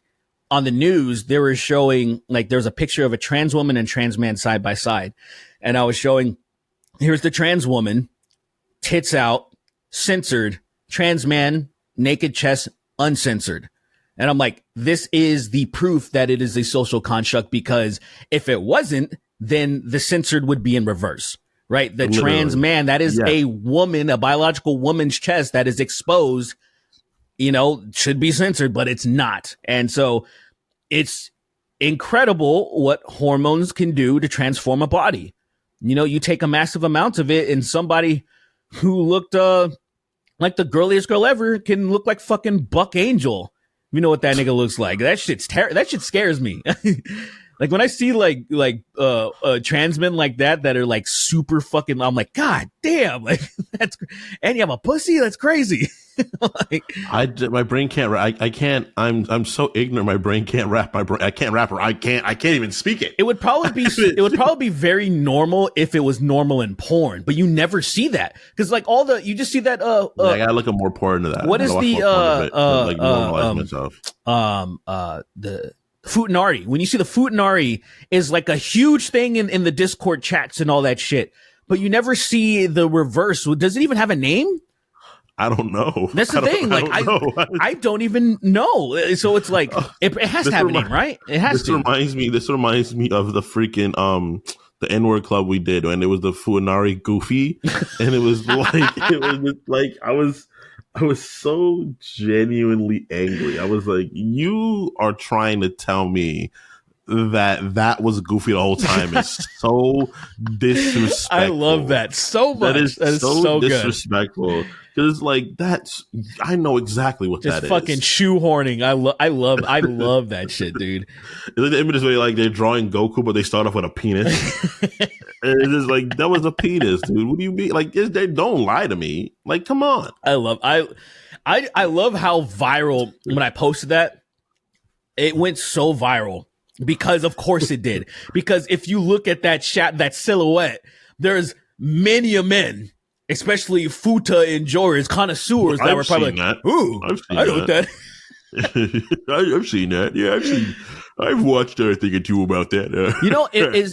on the news they were showing like there's a picture of a trans woman and trans man side by side, and I was showing. Here's the trans woman, tits out, censored, trans man, naked chest, uncensored. And I'm like, this is the proof that it is a social construct, because if it wasn't, then the censored would be in reverse, right? The literally. Trans man, that is a woman, a biological woman's chest that is exposed, should be censored, but it's not. And so it's incredible what hormones can do to transform a body. You take a massive amount of it, and somebody who looked like the girliest girl ever can look like fucking Buck Angel. You know what that nigga looks like? That shit's that shit scares me. Like when I see like trans men like that are like super fucking, I'm like, God damn, like that's, and you have a pussy? That's crazy. Like, my brain can't. I can't. I'm so ignorant. My brain can't wrap. I can't wrap her. I can't even speak it. It would probably be very normal if it was normal in porn, but you never see that because like you just see that. I gotta look more porn into that. What is the the Futanari? When you see the Futanari is like a huge thing in the Discord chats and all that shit, but you never see the reverse. Does it even have a name? I don't know. That's the thing. Like I don't even know. So it's like it has to have a name, right? It has to. This reminds me of the freaking the N-word club we did when it was the Futanari Goofy, and it was like I was so genuinely angry. I was like, you are trying to tell me that was Goofy the whole time. Is so disrespectful. I love that so much. That is so disrespectful. Because it's like I know exactly what just that is. Fucking shoehorning. I love that shit, dude. The image is where like they're drawing Goku, but they start off with a penis. And it's just like that was a penis, dude. What do you mean? Like, they don't lie to me. Like, come on. I love how viral when I posted that. It went so viral. Because of course it did. Because if you look at that silhouette, there's many a men, especially futa enjoyers, connoisseurs that were probably like, "Ooh, I know that." I've seen that. Yeah, I've watched a thing or two about that.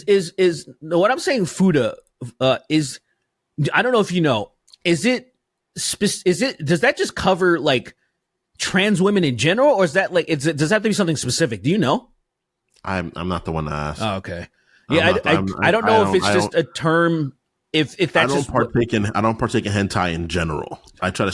Is what I'm saying? Futa is. I don't know if you know. Is it? Does that just cover like trans women in general, or is that like? Does that have to be something specific? Do you know? I'm not the one to ask. Oh, okay. Yeah, I don't know if it's just a term. If that's I don't partake in hentai in general. I try to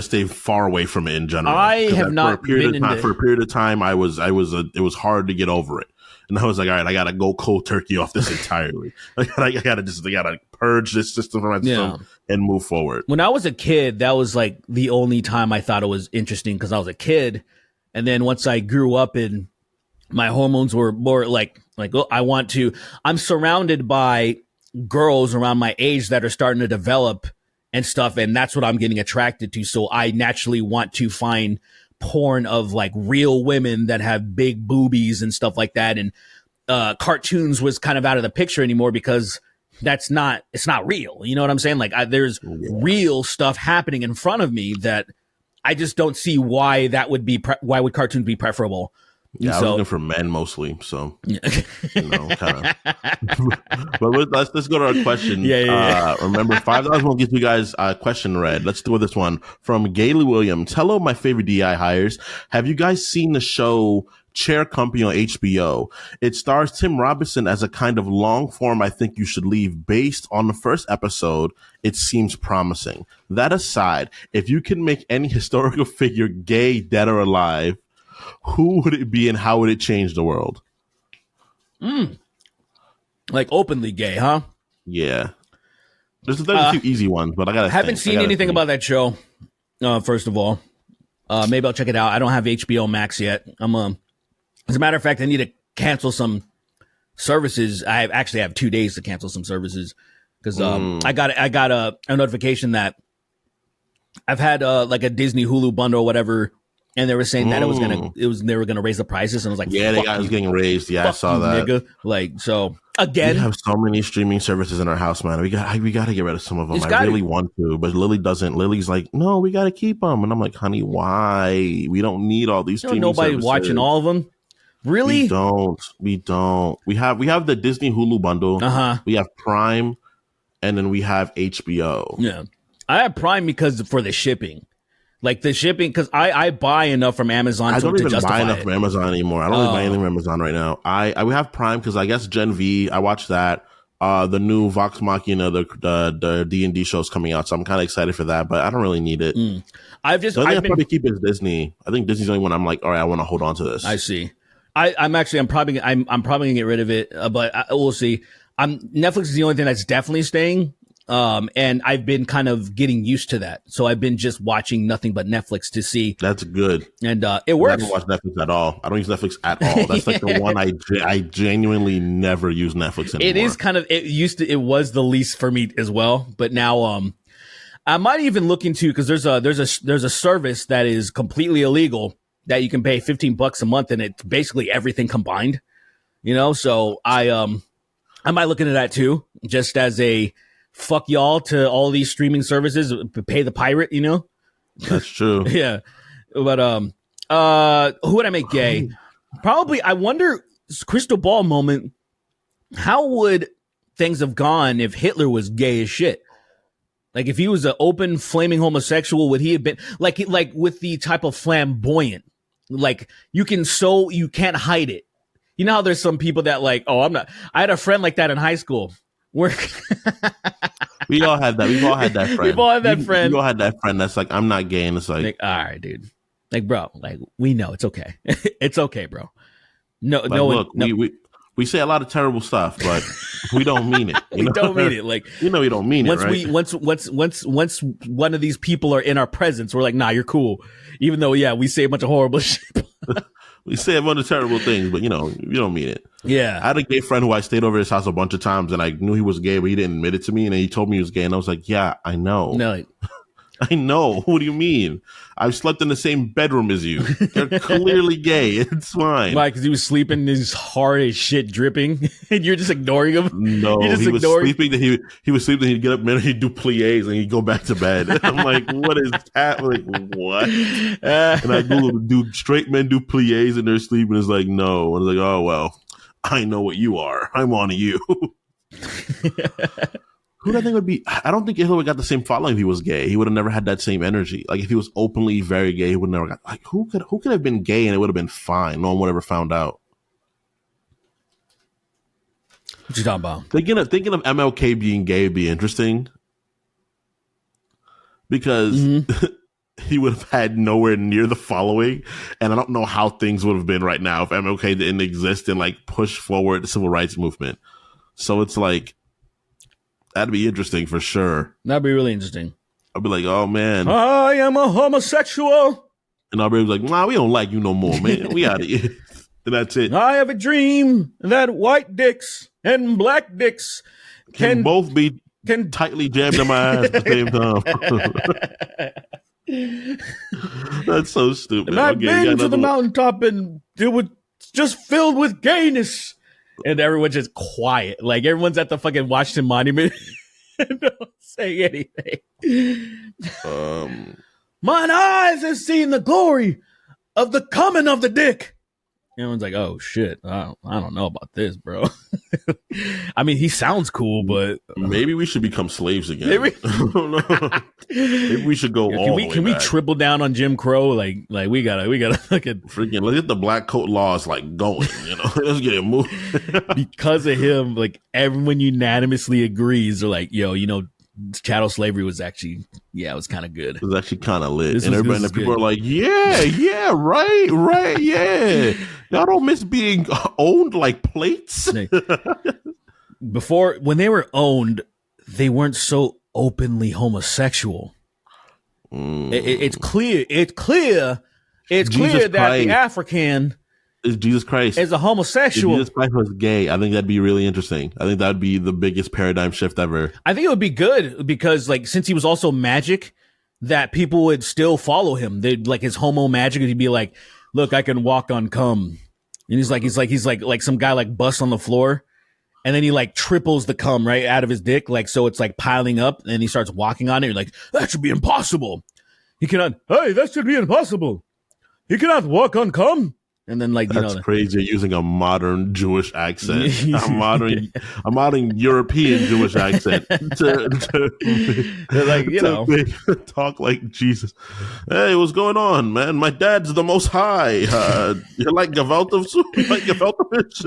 stay far away from it in general. I have not for a period of time. It was hard to get over it, and I was like, all right, I gotta go cold turkey off this entirely. I gotta purge this system from myself and move forward. When I was a kid, that was like the only time I thought it was interesting because I was a kid, and then once I grew up and my hormones were more like, oh, I'm surrounded by girls around my age that are starting to develop and stuff. And that's what I'm getting attracted to. So I naturally want to find porn of like real women that have big boobies and stuff like that. And, cartoons was kind of out of the picture anymore because it's not real. You know what I'm saying? Like there's real stuff happening in front of me that I just don't see why that would be, why would cartoons be preferable? Yeah, I was looking for men mostly, so kind of. But let's go to our question. Remember, $5 won't get you guys a question read. Let's do this one from Gailey Williams. Hello, my favorite DI hires. Have you guys seen the show Chair Company on HBO? It stars Tim Robinson as a kind of long form I Think You Should Leave. Based on the first episode, it seems promising. That aside, if you can make any historical figure gay, dead or alive, who would it be and how would it change the world? Like openly gay, huh? Yeah. There's a few easy ones, but I haven't seen anything about that show. First of all, maybe I'll check it out. I don't have HBO Max yet. As a matter of fact, I need to cancel some services. I actually have 2 days to cancel some services because I got a notification that I've had like a Disney Hulu bundle or whatever. And they were saying that they were gonna raise the prices, and I was like, yeah, it was getting raised. Yeah, I saw that. Nigga. Like, so again, we have so many streaming services in our house, man. We got to get rid of some of them. I really want to, but Lily doesn't. Lily's like, no, we got to keep them, and I'm like, honey, why? We don't need all these streaming nobody services. Watching all of them. Really? We don't. We have the Disney Hulu bundle. We have Prime, and then we have HBO. Yeah, I have Prime because for the shipping. Like the shipping, because I buy enough from Amazon I don't to even justify buy enough it. from Amazon anymore. I don't really buy anything from Amazon right now. I have Prime because I guess Gen V, I watched that. The new Vox Machina, the D&D show's coming out, so I'm kind of excited for that, but I don't really need it. I've probably keep it is Disney. I think Disney's the only one I'm like, all right, I want to hold on to this. I see. I'm probably gonna get rid of it, but we'll see. Netflix is the only thing that's definitely staying. And I've been kind of getting used to that. So I've been just watching nothing but Netflix to see. That's good. And it works. I don't watch Netflix at all. I don't use Netflix at all. That's like the one I genuinely never use Netflix anymore. It is kind of, it was the least for me as well. But now, I might even look into, because there's a service that is completely illegal that you can pay $15 a month and it's basically everything combined, you know? So I might look into that too, just as a, fuck y'all to all these streaming services, pay the pirate, you know? That's true. Yeah. But who would I make gay? Probably, I wonder, crystal ball moment, how would things have gone if Hitler was gay as shit? Like if he was an open flaming homosexual, would he have been like with the type of flamboyant, like you can't hide it. You know how there's some people that like, oh, I had a friend like that in high school. We all had that. We've all had that friend. We've all had that friend. We all had that friend that's like, I'm not gay, and it's like all right, dude. Like, bro, like we know it's okay. It's okay, bro. No, like, no. Look, no. We say a lot of terrible stuff, but we don't mean it. We don't mean it. Like we don't mean it. Right? Once one of these people are in our presence, we're like, nah, you're cool. Even though, yeah, we say a bunch of horrible shit. We say a bunch of terrible things, but you don't mean it. Yeah. I had a gay friend who I stayed over his house a bunch of times, and I knew he was gay, but he didn't admit it to me. And then he told me he was gay, and I was like, yeah, I know. No, like, I know. What do you mean? I've slept in the same bedroom as you. You're clearly gay. It's fine. Why? Because he was sleeping, his hard as shit dripping, and you're just ignoring him. No, he was sleeping. He was sleeping. He'd get up, man. He'd do pliés, and he'd go back to bed. I'm like, what is that? I'm like, what? And I Googled, do straight men do pliés in their sleep? And it's like, no. And I was like, oh well, I know what you are. I'm on to you. Who do I think would be? I don't think Hitler would got the same following if he was gay. He would have never had that same energy. Like if he was openly very gay, he would never got. Like who could have been gay and it would have been fine. No one would ever found out. What you talking about? Thinking of MLK being gay would be interesting because he would have had nowhere near the following, and I don't know how things would have been right now if MLK didn't exist and like push forward the civil rights movement. So it's like. That'd be interesting for sure. That'd be really interesting. I'd be like, oh, man. I am a homosexual. And I'll be like, nah, we don't like you no more, man. We out of here. And that's it. I have a dream that white dicks and black dicks can both be tightly jammed in my eyes at the same time. That's so stupid. And I've been to the mountaintop and it was just filled with gayness. and everyone's just quiet. Like everyone's at the fucking Washington Monument and don't say anything. Mine eyes have seen the glory of the coming of the dick. Everyone's like, oh shit, I don't know about this, bro. I mean, he sounds cool, but maybe we should become slaves again. Maybe, maybe we should go all the way Can we back. triple down on Jim Crow? Like we gotta fucking freaking let's get the black coat laws like going. Let's get it moving. Because of him, like everyone unanimously agrees. They're like, yo, chattel slavery was actually, it was kind of good. It was actually kind of lit. This and was- everybody, this is people good. are like, yeah, right, yeah. Y'all don't miss being owned like plates. Before, when they were owned, they weren't so openly homosexual. It's clear. It's clear that Christ. the African Is Jesus Christ. is a If homosexual. Jesus Christ was gay, I think that'd be really interesting. I think that'd be the biggest paradigm shift ever. I think it would be good because, like, since he was also magic, that people would still follow him. They'd like his homo magic. He'd be like, "Look, I can walk on cum," and he's like some guy like busts on the floor, and then he like triples the cum right out of his dick, like so it's like piling up, and he starts walking on it. You're like, that should be impossible. He cannot. Hey, that should be impossible. He cannot walk on cum. And then, like, That's crazy. You're using a modern Jewish accent, a modern European Jewish accent they're like, talk like Jesus. Hey, what's going on, man? My dad's the Most High. You like Gavalta soup? You like Gavalta fish?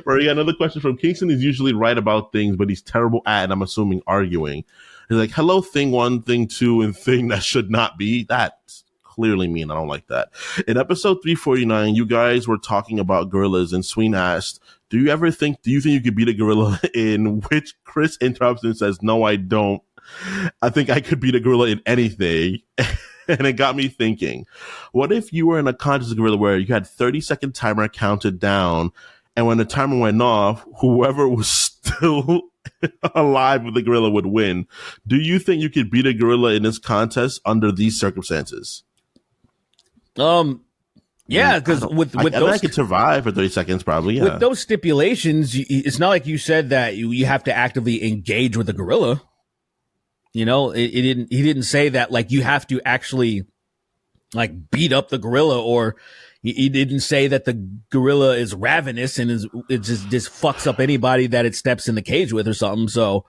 Or you got another question from Kingston. He's usually right about things, but he's terrible at, and I'm assuming, arguing. He's like, hello, thing one, thing two, and thing that should not be. That's clearly mean. I don't like that. In episode 349, you guys were talking about gorillas, and Sween asked, do you think you could beat a gorilla? In which Chris interrupts and says, no, I don't. I think I could beat a gorilla in anything. And it got me thinking, what if you were in a conscious gorilla where you had 30-second timer counted down, and when the timer went off, whoever was still alive with the gorilla would win? Do you think you could beat a gorilla in this contest under these circumstances? Yeah, because with those, I could survive for 30 seconds, probably. Yeah. With those stipulations, it's not like you said that you have to actively engage with the gorilla. He didn't say that like you have to actually like beat up the gorilla, or he didn't say that the gorilla is ravenous and it just fucks up anybody that it steps in the cage with or something. So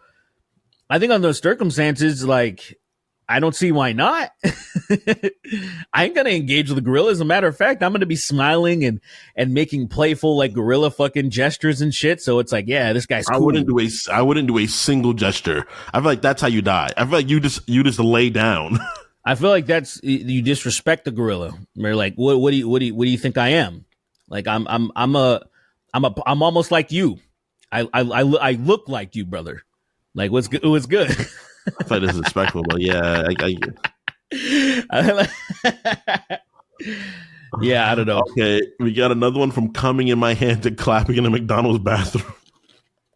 I think on those circumstances, like, I don't see why not. I ain't gonna engage with the gorilla. As a matter of fact, I'm gonna be smiling and making playful like gorilla fucking gestures and shit. So it's like, yeah, this guy's cool. I wouldn't do a single gesture. I feel like that's how you die. I feel like you just lay down. I feel like that's, you disrespect the gorilla. You're like, what do you think I am? Like I'm almost like you. I look like you, brother. Like what's good? What's good? I find this disrespectful, but yeah, yeah, I don't know. Okay, we got another one from coming in my hand to clapping in a McDonald's bathroom.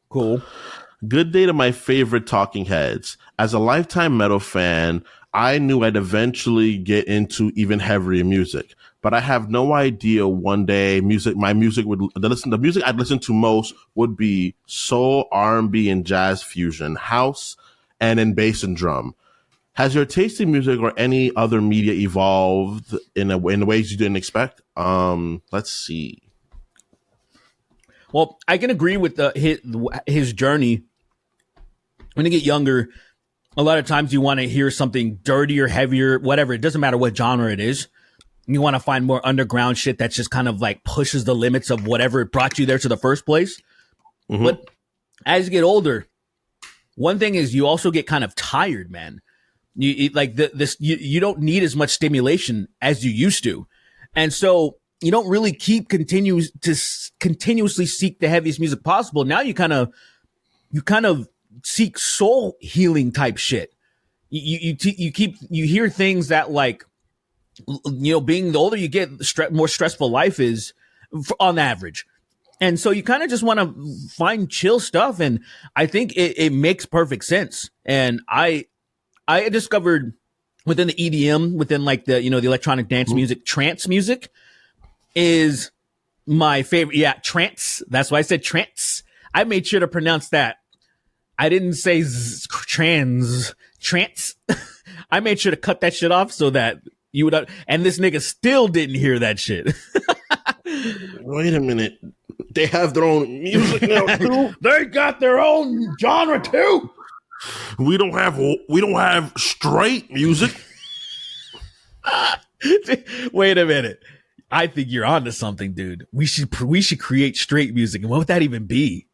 Cool. Good day to my favorite talking heads. As a lifetime metal fan, I knew I'd eventually get into even heavier music, but I have no idea one day the music I'd listen to most would be soul, R&B, and jazz fusion, house, and in bass and drum. Has your taste in music or any other media evolved in ways you didn't expect? Let's see. Well, I can agree with his journey. When you get younger, a lot of times you want to hear something dirtier, heavier, whatever. It doesn't matter what genre it is. You want to find more underground shit that's just kind of like pushes the limits of whatever brought you there to the first place. Mm-hmm. But as you get older, one thing is you also get kind of tired, man. You don't need as much stimulation as you used to. And so you don't really continuously seek the heaviest music possible. Now you kind of seek soul healing type shit. You hear things that, like, being the older you get, more stressful life is on average. And so you kind of just want to find chill stuff. And I think it makes perfect sense. And I discovered within the EDM, within like the electronic dance music, trance music is my favorite. Yeah, trance. That's why I said trance. I made sure to pronounce that. I didn't say trance. I made sure to cut that shit off so that you would. And this nigga still didn't hear that shit. Wait a minute. They have their own music now too. They got their own genre too. We don't have straight music. Wait a minute. I think you're onto something, dude. We should create straight music. And what would that even be?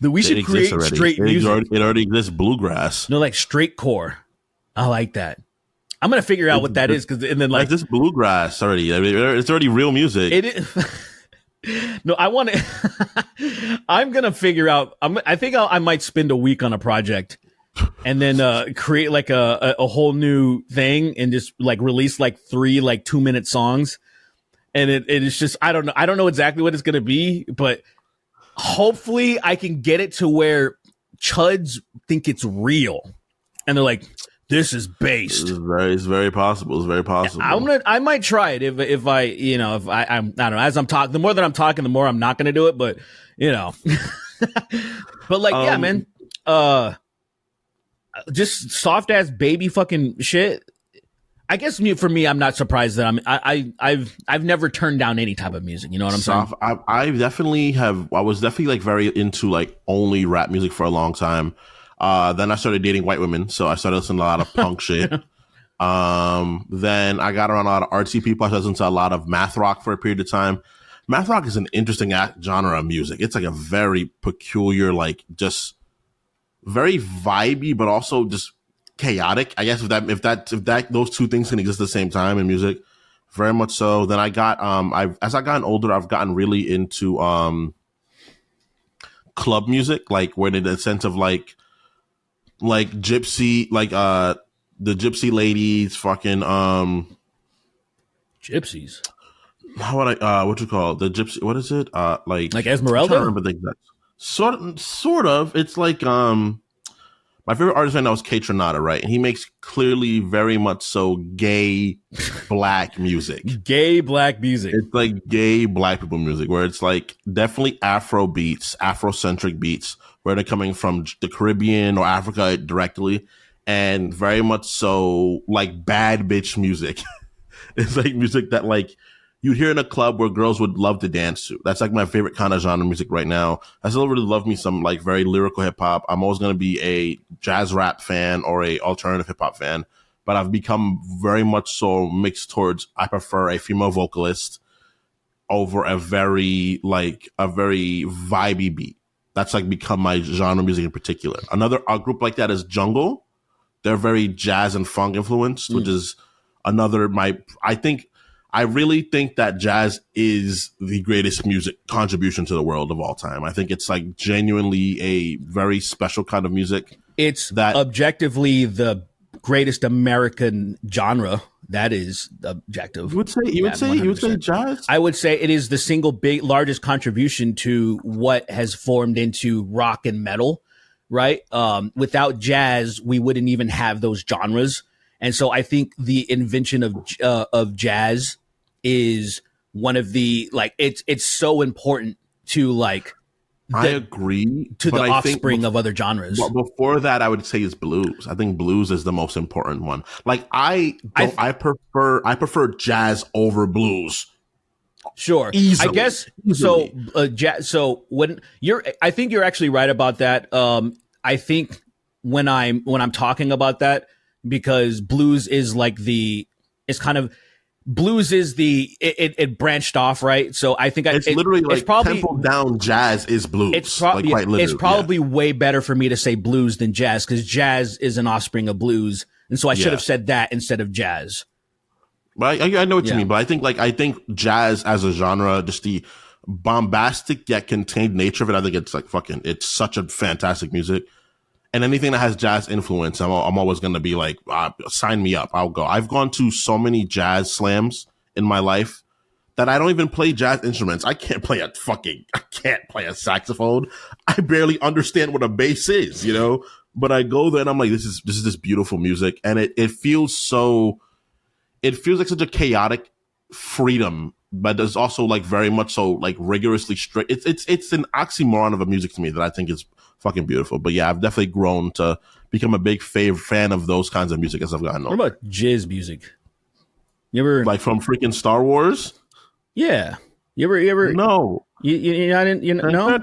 We should create straight music. It already exists. Bluegrass. No, like straight core. I like that. I'm gonna figure out what that is, and then like this bluegrass already. I mean, it's already real music. It is. No, I want to. I'm gonna figure out. I think I might spend a week on a project, and then create like a whole new thing, and just like release like 3 like 2-minute songs. And it is just I don't know exactly what it's gonna be, but hopefully I can get it to where chuds think it's real, and they're like, this is based. It's very possible. It's very possible. I might try it if I don't know. As I'm talking, the more that I'm talking, the more I'm not going to do it. But but like, yeah, man, just soft ass baby fucking shit. I guess for me, I'm not surprised that I've never turned down any type of music. You know what I'm saying? I definitely have. I was definitely like very into like only rap music for a long time. Then I started dating white women, so I started listening to a lot of punk shit. Then I got around a lot of artsy people. I started listening to a lot of math rock for a period of time. Math rock is an interesting genre of music. It's like a very peculiar, like just very vibey, but also just chaotic. I guess if that those two things can exist at the same time in music, very much so. Then I got as I gotten older, I've gotten really into club music, like where in the sense of like gypsy, like the gypsy ladies, fucking gypsies. How would I what you call it? The gypsy? What is it? Like Esmeralda. I remember the exact sort of. It's like my favorite artist right now is K Tronada, right? And he makes clearly very much so gay black music. Gay black music. It's like gay black people music, where it's like definitely Afro beats, Afrocentric beats, where they're coming from the Caribbean or Africa directly, and very much so like bad bitch music. It's like music that like you'd hear in a club where girls would love to dance to. That's like my favorite kind of genre of music right now. I still really love me some like very lyrical hip hop. I'm always going to be a jazz rap fan or a alternative hip hop fan, but I've become very much so mixed towards I prefer a female vocalist over a very vibey beat. That's like become my genre of music in particular. Another group like that is Jungle. They're very jazz and funk influenced, which is another I really think that jazz is the greatest music contribution to the world of all time. I think it's like genuinely a very special kind of music. It's that objectively the greatest American genre. That is objective. You would say jazz? I would say it is the single largest contribution to what has formed into rock and metal, right? Without jazz, we wouldn't even have those genres. And so I think the invention of jazz is one of the like it's so important to like I agree to the offspring of other genres. But before that, I would say is blues. I think blues is the most important one. Like I prefer jazz over blues. Sure, easily, I guess easily. So. So when I think you're actually right about that. I think when I'm talking about that, because blues is like blues is it branched off, right? So I think it's literally like it's probably, tempo down jazz is blues. It's probably way better for me to say blues than jazz, because jazz is an offspring of blues, and so I should have said that instead of jazz. But I know what you mean, but I think jazz as a genre, just the bombastic yet contained nature of it, I think it's like it's such a fantastic music. And anything that has jazz influence, I'm always going to be like, sign me up. I'll go. I've gone to so many jazz slams in my life that I don't even play jazz instruments. I can't play a saxophone. I barely understand what a bass is, but I go there and I'm like, this is this beautiful music. And it feels like such a chaotic freedom but there's also like very much so like rigorously strict. It's an oxymoron of a music to me that I think is fucking beautiful. But yeah, I've definitely grown to become a big fan of those kinds of music as I've gotten older. What about jizz music? You ever Like from freaking Star Wars? Yeah. You ever No. I didn't no?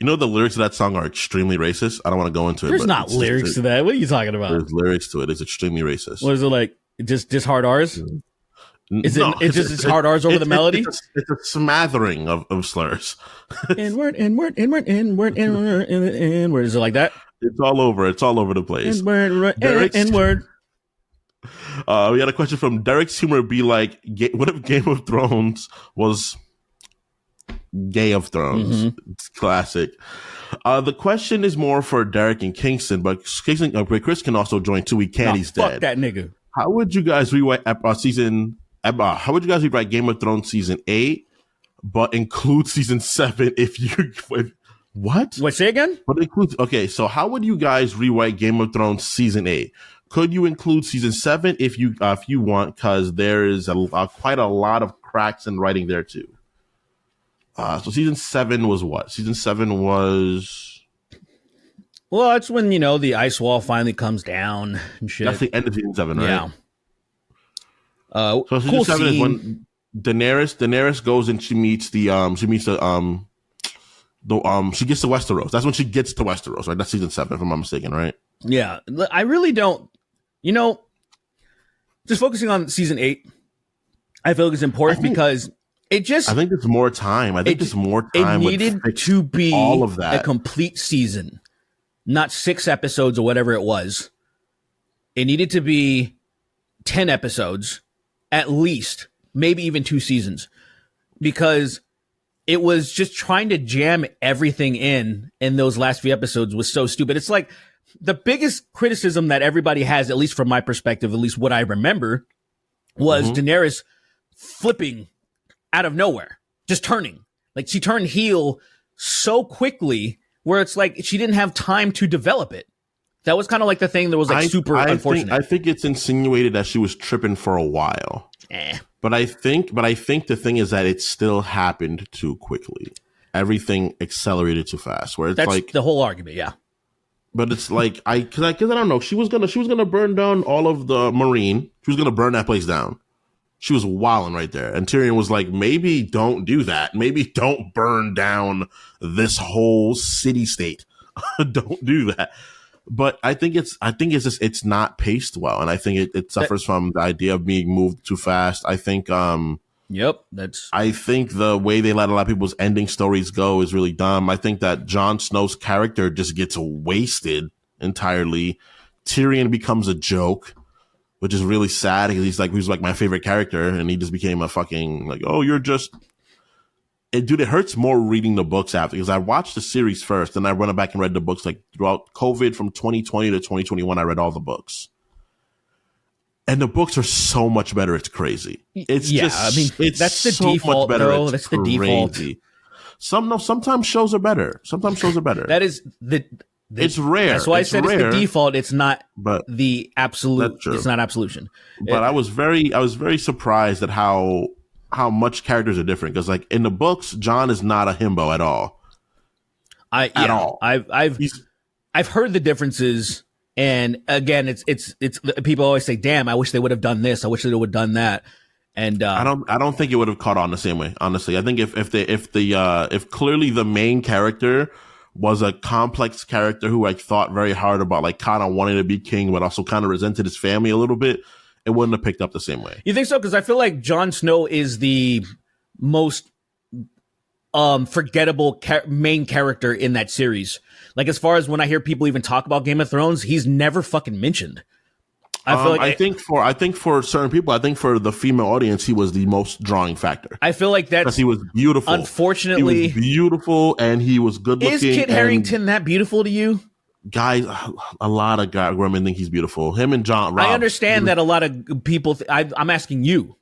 You know the lyrics of that song are extremely racist. I don't want to go into it. There's not lyrics to that. What are you talking about? There's lyrics to it. It's extremely racist. What is it like? Just hard R's? Is it? No, it's hard R's over the melody. It's a smattering of slurs. Inward. Is it like that? It's all over. It's all over the place. Inward. We had a question from Derek's Humor. Be like, what if Game of Thrones was Gay of Thrones? Mm-hmm. It's classic. The question is more for Derek and Kingston, but Chris can also join too. He can't. He's fuck dead. That nigga. How would you guys rewrite how would you guys rewrite Game of Thrones season 8, but include season 7 what? Wait, say again? But includes okay, so how would you guys rewrite Game of Thrones season 8? Could you include season 7 if you want, because there is quite a lot of cracks in writing there too. So season 7 was what? Season 7 was. Well, that's when the ice wall finally comes down and shit. That's the end of season 7, right? Yeah. So season cool 7 scene. is when Daenerys goes and she gets to Westeros. That's when she gets to Westeros, right? That's season 7, if I'm not mistaken, right? Yeah, I really don't. Just focusing on season 8, I feel like it's important because it just. I think there's more time. It needed to be all of that. a complete season, not 6 episodes or whatever it was. It needed to be 10 episodes, at least, maybe even 2 seasons, because it was just trying to jam everything in those last few episodes was so stupid. It's like the biggest criticism that everybody has, at least from my perspective, at least what I remember, was Daenerys flipping out of nowhere, just turning. Like she turned heel so quickly where it's like she didn't have time to develop it. That was kind of like the thing that was like super unfortunate. I think it's insinuated that she was tripping for a while. But I think the thing is that it still happened too quickly. Everything accelerated too fast. Where it's That's like the whole argument, yeah. But it's like because I don't know. She was gonna burn down all of the Marine. She was gonna burn that place down. She was wilding right there, and Tyrion was like, "Maybe don't do that. Maybe don't burn down this whole city state. Don't do that." But I think it's not paced well, and I think it suffers from the idea of being moved too fast. I think I think the way they let a lot of people's ending stories go is really dumb. I think that Jon Snow's character just gets wasted entirely. Tyrion becomes a joke, which is really sad because he's like my favorite character, and he just became a fucking like, oh, you're just. Dude, it hurts more reading the books after, because I watched the series first, and I went back and read the books like throughout COVID from 2020 to 2021. I read all the books, and the books are so much better. It's crazy. It's that's the so default, much better. though. It's that's crazy. The default. Sometimes shows are better. That is it's rare. That's why I said rare, it's the default. It's not but the absolute. It's not absolution. But I was very surprised at how much characters are different, because like in the books, John is not a himbo at all. At all. I've heard the differences, and again, it's people always say, "Damn, I wish they would have done this. I wish they would have done that." And I don't think it would have caught on the same way. Honestly, I think if clearly the main character was a complex character who like thought very hard about like kind of wanting to be king, but also kind of resented his family a little bit, it wouldn't have picked up the same way. You think so? Because I feel like Jon Snow is the most forgettable main character in that series. Like, as far as when I hear people even talk about Game of Thrones, he's never fucking mentioned. I feel like I think for certain people, I think for the female audience, he was the most drawing factor. I feel like that's because he was beautiful. Unfortunately, he was beautiful and he was good looking. Is Kit Harington that beautiful to you? Guys, a lot of women think he's beautiful. Him and Rob. I understand that a lot of people. I'm asking you.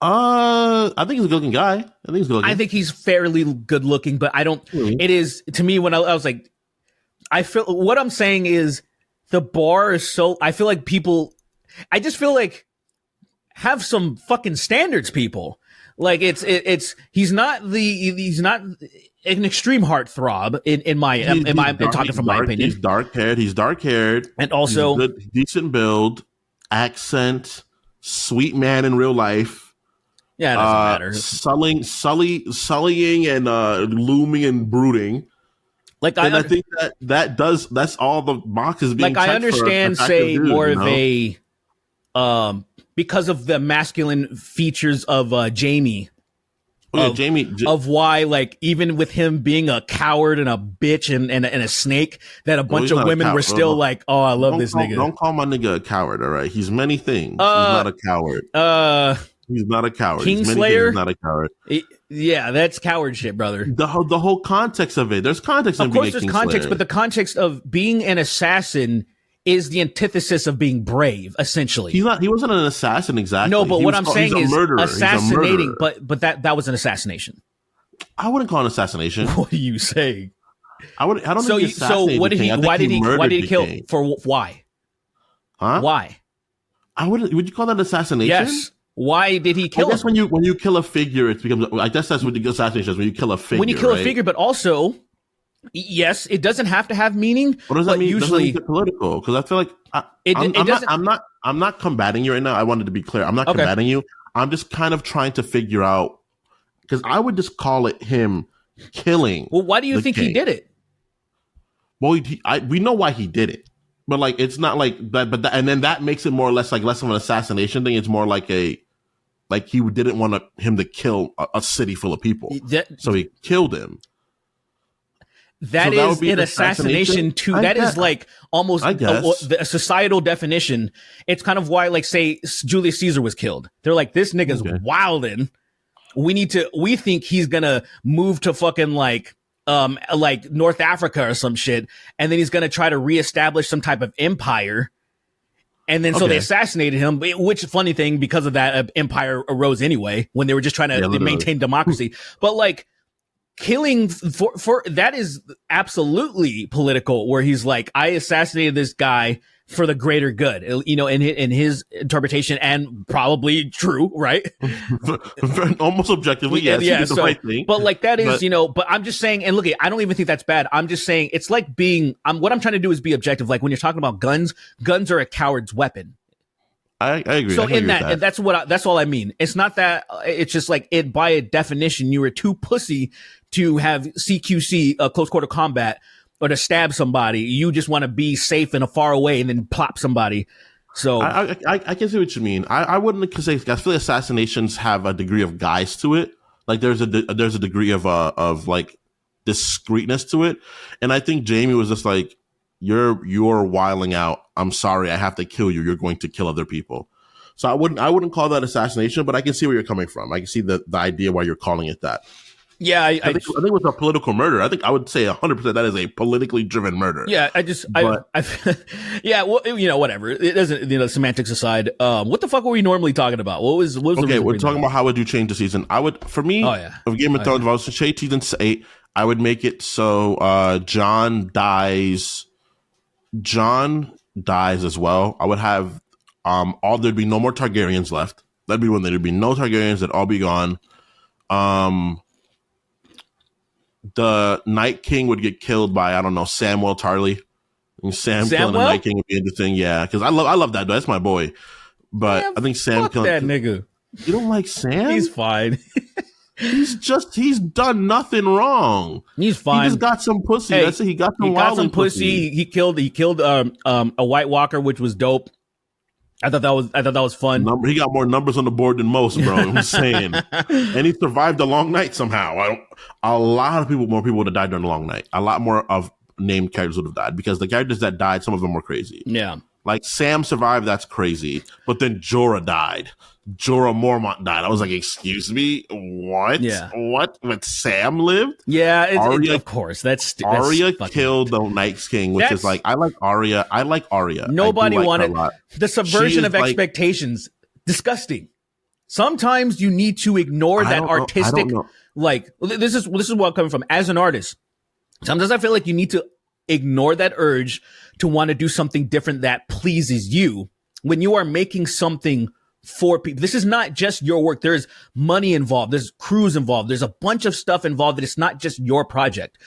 I think he's a good looking guy. I think he's fairly good looking, but I don't. Mm-hmm. It is to me when I was like, I feel what I'm saying is the bar is so. I feel like people. I just feel like have some fucking standards, people. Like he's not an extreme heartthrob in my opinion. He's dark haired, and also he's good, decent build, accent, sweet man in real life. Yeah, it doesn't matter. Sullying and looming and brooding. Like I think that's all the boxes being like I understand, say dude, more you know? of a because of the masculine features of Jamie. Of why, like, even with him being a coward and a bitch and a snake, that a bunch of women were still like, "Oh, I love this nigga." Don't call my nigga a coward, all right? He's many things. He's not a coward. He's not a coward. Kingslayer, he's not a coward. Yeah, that's coward shit, brother. The whole context of it. There's context. Of course, there's context, but the context of being an assassin is the antithesis of being brave, essentially. He wasn't an assassin exactly. No, but what I'm saying is assassinating, but that was an assassination. I wouldn't call it an assassination. What are you saying? I don't think he assassinated. So what did he? Why did he kill? For why? Huh? Why? Would you call that an assassination? Yes. Why did he kill? I guess when you kill a figure, it becomes. I guess that's what the assassination is. When you kill a figure. When you kill a figure, but also, yes, it doesn't have to have meaning. What does that mean? Usually, doesn't political, because I feel like I'm not combating you right now. I wanted to be clear. I'm not combating you. I'm just kind of trying to figure out, because I would just call it him killing. Well, why do you think he did it? Well, we know why he did it, but like it's not like that. But and then that makes it more or less like less of an assassination thing. It's more like he didn't want him to kill a city full of people, so he killed him. That is an assassination too. That is like almost a societal definition. It's kind of why, like, say Julius Caesar was killed. They're like, this nigga's wildin'. We think he's gonna move to fucking like North Africa or some shit, and then he's gonna try to reestablish some type of empire. And then so they assassinated him, which funny thing, because of that, empire arose anyway when they were just trying to maintain democracy. But like, killing for that is absolutely political, where he's like, I assassinated this guy for the greater good, you know, in his interpretation, and probably true, right? Almost objectively, yes. Yeah, the right thing. But like that is, you know, but I'm just saying, and look, I don't even think that's bad. I'm just saying it's like what I'm trying to do is be objective. Like when you're talking about guns are a coward's weapon. I agree. So and that's all I mean. It's not that, it's just like it by definition, you were too pussy to have CQC, close quarter combat, or to stab somebody. You just want to be safe and far away and then plop somebody. So I can see what you mean. I wouldn't say, I feel like assassinations have a degree of guise to it. Like there's a degree of like discreetness to it. And I think Jamie was just like, you're wiling out. I'm sorry, I have to kill you. You're going to kill other people. So I wouldn't call that assassination, but I can see where you're coming from. I can see the idea why you're calling it that. Yeah, I think it was a political murder. I would say 100% that is a politically driven murder. Yeah, yeah, well, you know, whatever. It doesn't, you know, semantics aside. What the fuck were we normally talking about? What was okay, we're talking about how would you change the season. I would, for me, of Game of Thrones, if I was to change season 8, I would make it so Jon dies as well. I would have there'd be no more Targaryens left. That'd be when there'd be no Targaryens, they'd all be gone. The Night King would get killed by, I don't know, Samwell Tarly. And Sam killing the Night King would be interesting, yeah. Because I love that dude. That's my boy. But I think Sam killing that nigga. You don't like Sam? He's fine. he's done nothing wrong. He's fine. He just got some pussy. Hey, that's it. He got some pussy. He killed a White Walker, which was dope. I thought that was fun. He got more numbers on the board than most, bro. I'm saying, and he survived a long night somehow. A lot of more people would have died during the long night. A lot more of named characters would have died because the characters that died, some of them were crazy. Yeah, like Sam survived. That's crazy. But then Jorah died. Jorah Mormont died. I was like, excuse me, what? Yeah. What? But Sam lived? Yeah, of course. Arya killed the Night King, which is like, I like Arya. Nobody wanted the subversion of expectations. Disgusting. Sometimes you need to ignore that artistic, like, this is where I'm coming from. As an artist, sometimes I feel like you need to ignore that urge to want to do something different that pleases you when you are making something for people. This is not just your work. There's money involved. There's crews involved. There's a bunch of stuff involved that it's not just your project.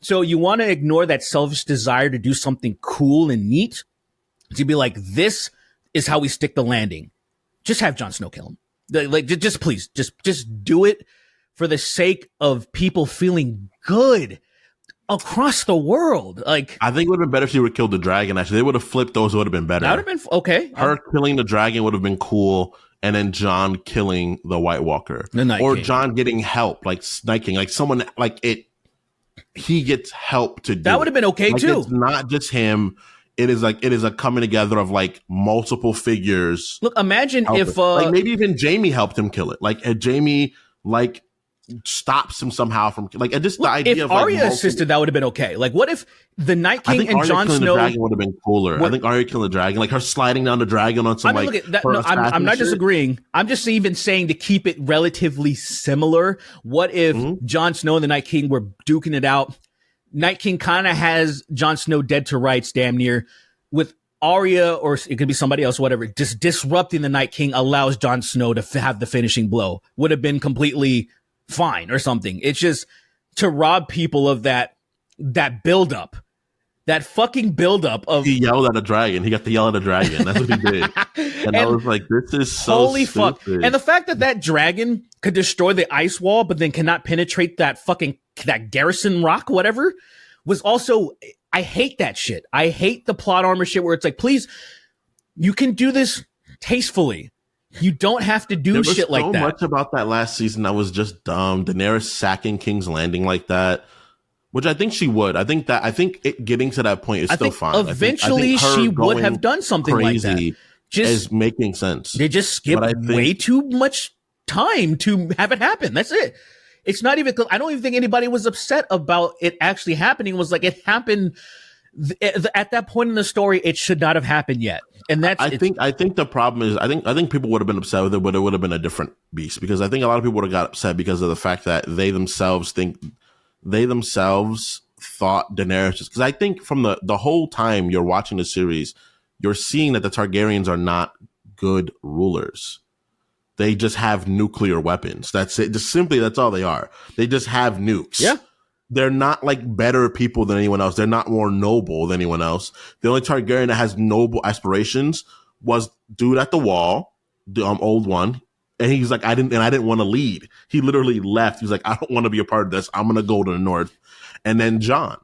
So you want to ignore that selfish desire to do something cool and neat, to be like, this is how we stick the landing. Just have Jon Snow kill him. Like, just please, just do it for the sake of people feeling good across the world. Like, I think it would have been better if she would have killed the dragon. Actually, they would have flipped those. It would have been better. that would have been okay. Her killing the dragon would have been cool, and then Jon killing the White Walker, The Night or King. Jon getting help, like Night King, like someone like it. He gets help to do. That would have been okay like, too. It's not just him. It is a coming together of like multiple figures. Look, imagine if like maybe even Jamie helped him kill it. Like Jamie like stops him somehow from like just the idea if of like, Arya assisted, that would have been okay. Like, what if the Night I King think and Arya Jon killing Snow? the dragon would have been cooler. I think Arya killing the dragon, like her sliding down the dragon on some I mean, like. look at that. her No, I'm assassin not shit. disagreeing. I'm just even saying to keep it relatively similar. What if Jon Snow and the Night King were duking it out? Night King kind of has Jon Snow dead to rights, damn near, with Arya, or it could be somebody else, whatever, just disrupting the Night King allows Jon Snow to have the finishing blow. Would have been completely fine or something. It's just to rob people of that buildup, that fucking buildup of He yelled at a dragon. He got to yell at a dragon. That's what he did. And I was like, this is so holy fuck. stupid. And the fact that dragon could destroy the ice wall, but then cannot penetrate that garrison rock, whatever, was also, I hate that shit. I hate the plot armor shit where it's like, please, you can do this tastefully. You don't have to do shit like that. There was so much about that last season that was just dumb. Daenerys sacking King's Landing like that, which I think she would. I think it getting to that point is still fine. Eventually, I think her she would going have done something like that. crazy Just is making sense. they just skipped But I think- way too much time to have it happen. That's it. It's not even. I don't even think anybody was upset about it actually happening. It was like it happened at that point in the story. It should not have happened yet. And that's. I think the problem is I think people would have been upset with it, but it would have been a different beast, because I think a lot of people would have got upset because of the fact that they themselves thought Daenerys, because I think from the whole time you're watching the series, you're seeing that the Targaryens are not good rulers. They just have nuclear weapons. That's it. Just simply, that's all they are. They just have nukes. Yeah. They're not like better people than anyone else. They're not more noble than anyone else. The only Targaryen that has noble aspirations was dude at the wall, the old one. And he's like, I didn't want to lead. He literally left. He's like, I don't want to be a part of this. I'm going to go to the north. And then Jon.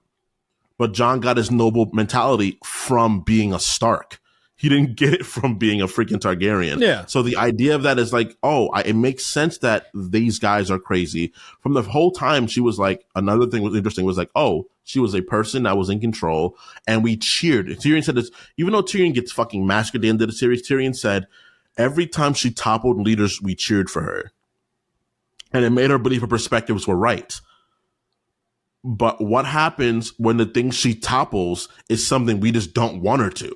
But Jon got his noble mentality from being a Stark. He didn't get it from being a freaking Targaryen. Yeah. So the idea of that is like, it makes sense that these guys are crazy. From the whole time, she was like, another thing was interesting was like, she was a person that was in control, and we cheered. Tyrion said this, even though Tyrion gets fucking massacred at the end of the series, Tyrion said, every time she toppled leaders, we cheered for her. And it made her believe her perspectives were right. But what happens when the thing she topples is something we just don't want her to?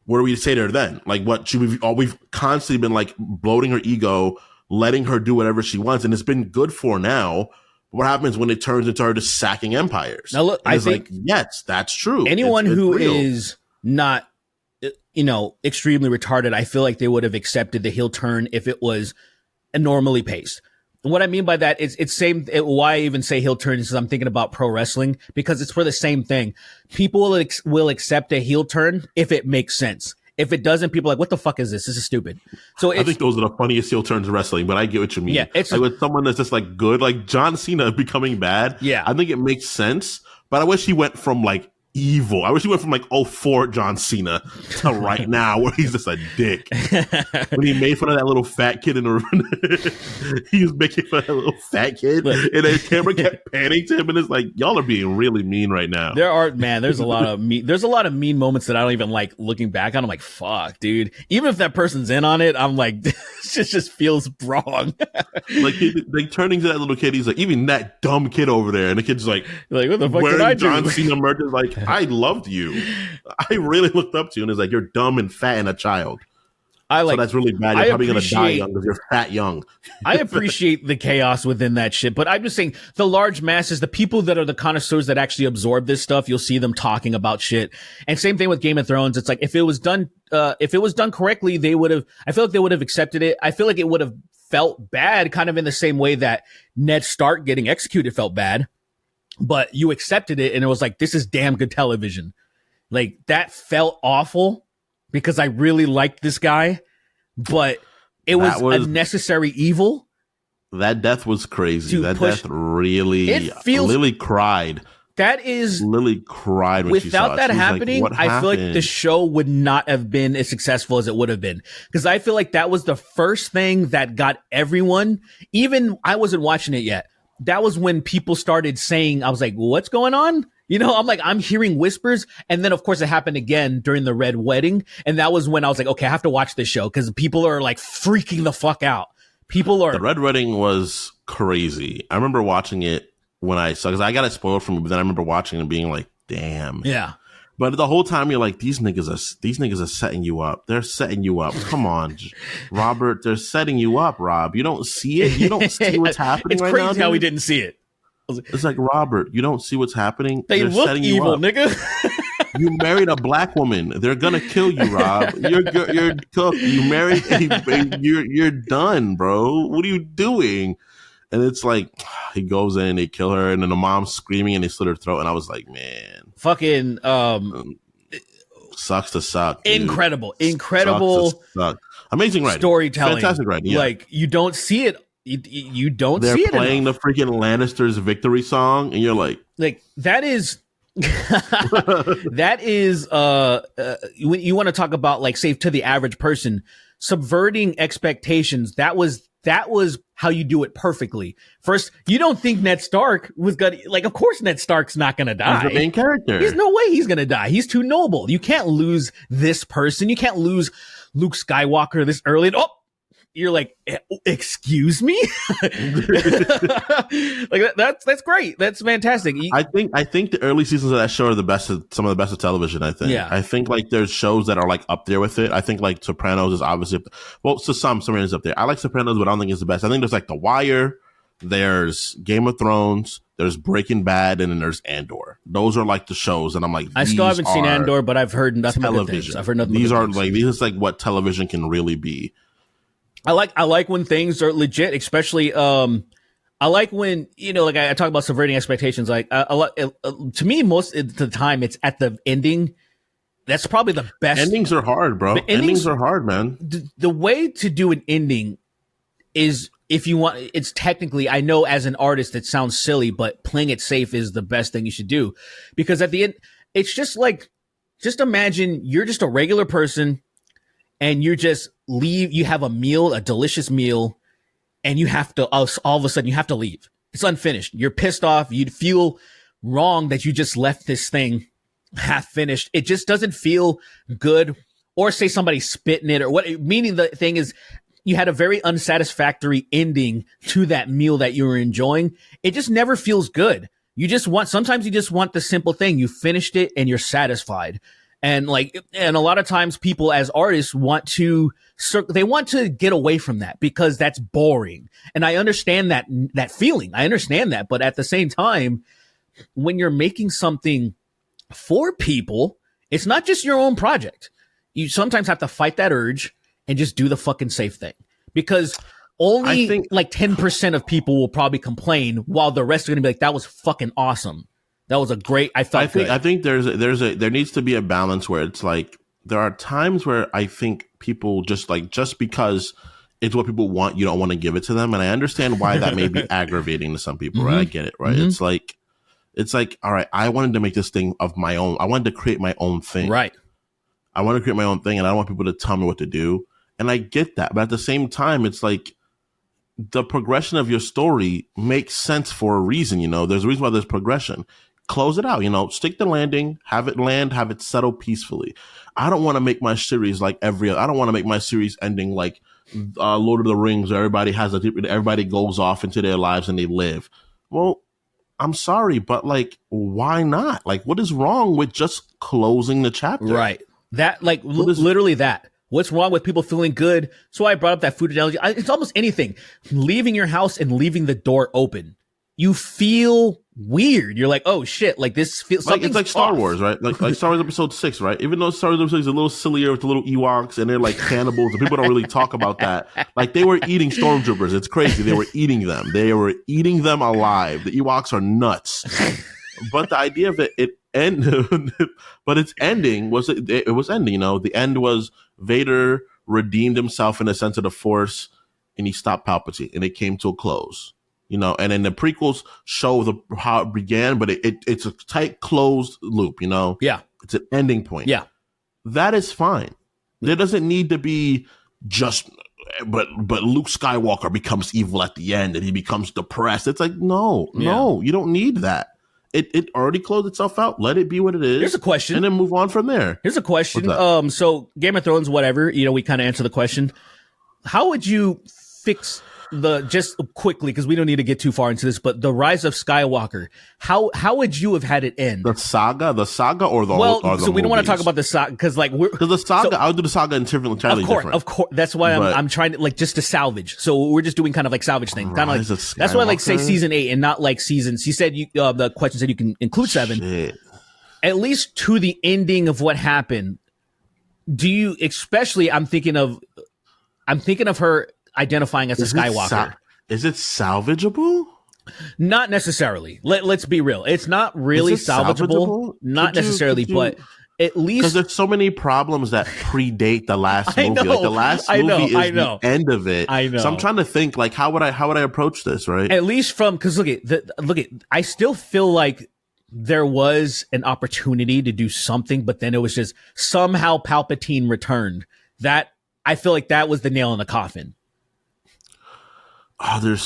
What do we say to her then? Like, we've constantly been like bloating her ego, letting her do whatever she wants, and it's been good for now. What happens when it turns into her just sacking empires? Now look, And I it's think like, yes, that's true. anyone It's who real. is not, extremely retarded, I feel like they would have accepted the heel turn if it was normally paced. And what I mean by that is why I even say heel turn is because I'm thinking about pro wrestling, because it's for the same thing. People will accept a heel turn if it makes sense. If it doesn't, people are like, what the fuck is this? This is stupid. So I think those are the funniest heel turns in wrestling, but I get what you mean. Yeah, it's like with someone that's just like good, like John Cena becoming bad. Yeah. I think it makes sense, but I wish he went from like evil. I wish he went from like 04 John Cena to right now where he's just a dick. When he made fun of that little fat kid in the he was making fun of that little fat kid, and the camera kept panning to him, and it's like, y'all are being really mean right now. There's a lot of mean moments that I don't even like looking back on. I'm like, fuck, dude. Even if that person's in on it, I'm like, this just feels wrong. Like turning to that little kid, he's like, even that dumb kid over there, and the kid's like what the fuck wearing did I do? John Cena merch, is like, I loved you. I really looked up to you, and it's like, you're dumb and fat and a child. So that's really bad. You're probably going to die young because you're fat young. I appreciate the chaos within that shit, but I'm just saying the large masses, the people that are the connoisseurs that actually absorb this stuff, you'll see them talking about shit. And same thing with Game of Thrones. It's like if it was done correctly, I feel like they would have accepted it. I feel like it would have felt bad, kind of in the same way that Ned Stark getting executed felt bad, but you accepted it and it was like, this is damn good television. Like that felt awful because I really liked this guy, but it was a necessary evil. That death was crazy. That death really, Lily cried. Lily cried when without that happening. Like, I feel like the show would not have been as successful as it would have been, because I feel like that was the first thing that got everyone. Even I wasn't watching it yet. That was when people started saying, I was like, what's going on? You know, I'm hearing whispers. And then, of course, it happened again during the Red Wedding. And that was when I was like, okay, I have to watch this show because people are like freaking the fuck out. The Red Wedding was crazy. I remember watching it because I got it spoiled from me, but then I remember watching it and being like, damn. Yeah. But the whole time you're like, these niggas are setting you up. They're setting you up. Come on, Robert. They're setting you up, Rob. You don't see it. You don't see what's happening right now. It's crazy how we didn't see it. It's like, Robert, you don't see what's happening. They're look evil, nigga. You married a black woman. They're gonna kill you, Rob. You're cooked. You married you're done, bro. What are you doing? And it's like he goes in, they kill her, and then the mom's screaming and they slit her throat. And I was like, man, fucking sucks to suck. Dude. Incredible. Sucks to suck. Amazing writing, storytelling, fantastic writing. Yeah. Like you don't see it. You don't They're see it. They're playing the freaking Lannisters' victory song, and you're like that is. That is when you want to talk about, like, say, to the average person, subverting expectations. That was how you do it perfectly. First, you don't think Ned Stark was gonna, like, of course Ned Stark's not gonna die. He's the main character. There's no way he's gonna die. He's too noble. You can't lose this person. You can't lose Luke Skywalker this early. Oh, you're like, excuse me? Like that's great. That's fantastic. I think the early seasons of that show are some of the best of television, I think. Yeah. I think like there's shows that are like up there with it. I think like Sopranos is obviously, well, to some, Sopranos is up there. I like Sopranos, but I don't think it's the best. I think there's like The Wire, there's Game of Thrones, there's Breaking Bad, and then there's Andor. Those are like the shows, and I'm like, I still haven't seen Andor, but I've heard nothing but good things. I've heard nothing. These are like what television can really be. I like when things are legit, especially I like when, you know, like I talk about subverting expectations. Like to me, most of the time, it's at the ending. That's probably the best. Endings are hard, bro. Endings are hard, man. The way to do an ending is, if you want, it's technically, I know as an artist it sounds silly, but playing it safe is the best thing you should do, because at the end, it's just like, just imagine you're just a regular person. And you just leave, you have a meal, a delicious meal, and you have to, all of a sudden, you have to leave. It's unfinished. You're pissed off. You'd feel wrong that you just left this thing half finished. It just doesn't feel good. Or say somebody spit in it, or what, meaning the thing is, you had a very unsatisfactory ending to that meal that you were enjoying. It just never feels good. Sometimes you just want the simple thing. You finished it and you're satisfied. And a lot of times people as artists want to get away from that because that's boring. And I understand that feeling. I understand that. But at the same time, when you're making something for people, it's not just your own project. You sometimes have to fight that urge and just do the fucking safe thing, because only 10% of people will probably complain, while the rest are going to be like, that was fucking awesome. That was a great. I think there needs to be a balance where it's like, there are times where I think people just because it's what people want, you don't want to give it to them, and I understand why that may be aggravating to some people. Mm-hmm. Right, I get it. Right, mm-hmm. It's like, all right, I wanted to make this thing of my own. I wanted to create my own thing. Right. I want to create my own thing, and I don't want people to tell me what to do. And I get that, but at the same time, it's like, the progression of your story makes sense for a reason. You know, there's a reason why there's progression. Close it out, you know, stick the landing, have it settle peacefully. I don't want to make my series like I don't want to make my series ending like Lord of the Rings, where everybody goes off into their lives and they live. Well, I'm sorry, but like, why not? Like, what is wrong with just closing the chapter? Right. That, like, literally that. What's wrong with people feeling good? So I brought up that food analogy. It's almost anything. Leaving your house and leaving the door open. You feel weird. You're like, oh shit, like this feels like it's like Star off. Wars, right? Like Star Wars Episode 6, right? Even though Star Wars Episode 6 is a little sillier with the little Ewoks and they're like cannibals, and people don't really talk about that. Like they were eating stormtroopers. It's crazy. They were eating them. They were eating them alive. The Ewoks are nuts. But the idea of but its ending was it was ending. You know, the end was Vader redeemed himself in a sense of the Force, and he stopped Palpatine, and it came to a close. You know, and then the prequels show how it began, but it's a tight closed loop. You know, yeah, it's an ending point. Yeah, that is fine. There doesn't need to be just. But Luke Skywalker becomes evil at the end, and he becomes depressed. It's like no, you don't need that. It already closed itself out. Let it be what it is. Here's a question. And then move on from there. Here's a question. So Game of Thrones, whatever, you know, we kind of answer the question. How would you fix just quickly, because we don't need to get too far into this, but the Rise of Skywalker, how would you have had it end? The saga or the so we don't want to talk about the saga because the saga. I'll do the saga entirely different. Of course, that's why I'm trying to like just to salvage. So we're just doing kind of like salvage thing, kind of like that's why I like say season 8 and not like seasons. He said the question said you can include 7, at least to the ending of what happened. Do you especially? I'm thinking of her identifying as a Skywalker. Is it salvageable? Not necessarily. Let's be real. It's not really salvageable. Not necessarily, but at least because there's so many problems that predate the last movie. Like the last movie is the end of it. I know. So I'm trying to think like how would I approach this, right? At least because look at I still feel like there was an opportunity to do something, but then it was just somehow Palpatine returned. That I feel like that was the nail in the coffin. Oh, there's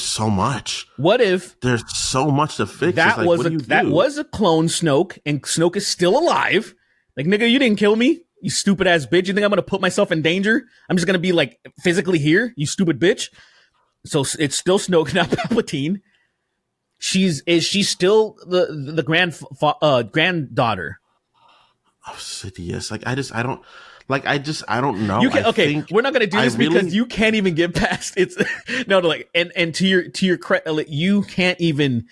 so much. What if there's so much to fix? That like, was a clone Snoke, and Snoke is still alive. Like, nigga, you didn't kill me, you stupid ass bitch. You think I'm gonna put myself in danger? I'm just gonna be like physically here, you stupid bitch. So it's still Snoke, not Palpatine. Is she still the granddaughter of Sidious? Like, I don't know. We're not gonna do this because you can't even get past it's and to your credit, you can't even.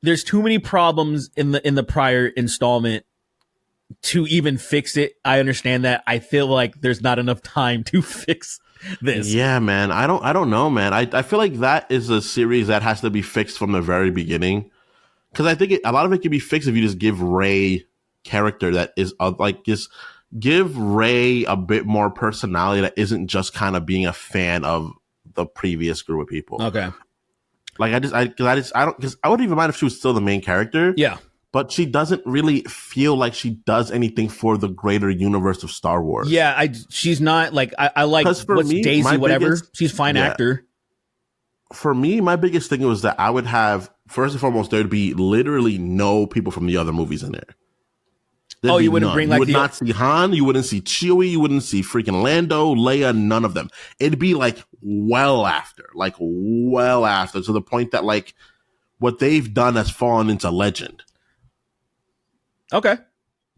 There's too many problems in the prior installment to even fix it. I understand that. I feel like there's not enough time to fix this. Yeah, man. I don't know, man. I feel like that is a series that has to be fixed from the very beginning, because I think a lot of it can be fixed if you just give Rey character that is just. Give Rey a bit more personality that isn't just kind of being a fan of the previous group of people. Okay. Like I wouldn't even mind if she was still the main character. Yeah. But she doesn't really feel like she does anything for the greater universe of Star Wars. Yeah, she's not like I like what's me, Daisy, whatever. She's fine actor. For me, my biggest thing was that I would have, first and foremost, there'd be literally no people from the other movies in there. You wouldn't bring you would not see Han, you wouldn't see Chewie, you wouldn't see freaking Lando, Leia, none of them. It'd be like well after, to the point that like what they've done has fallen into legend. Okay.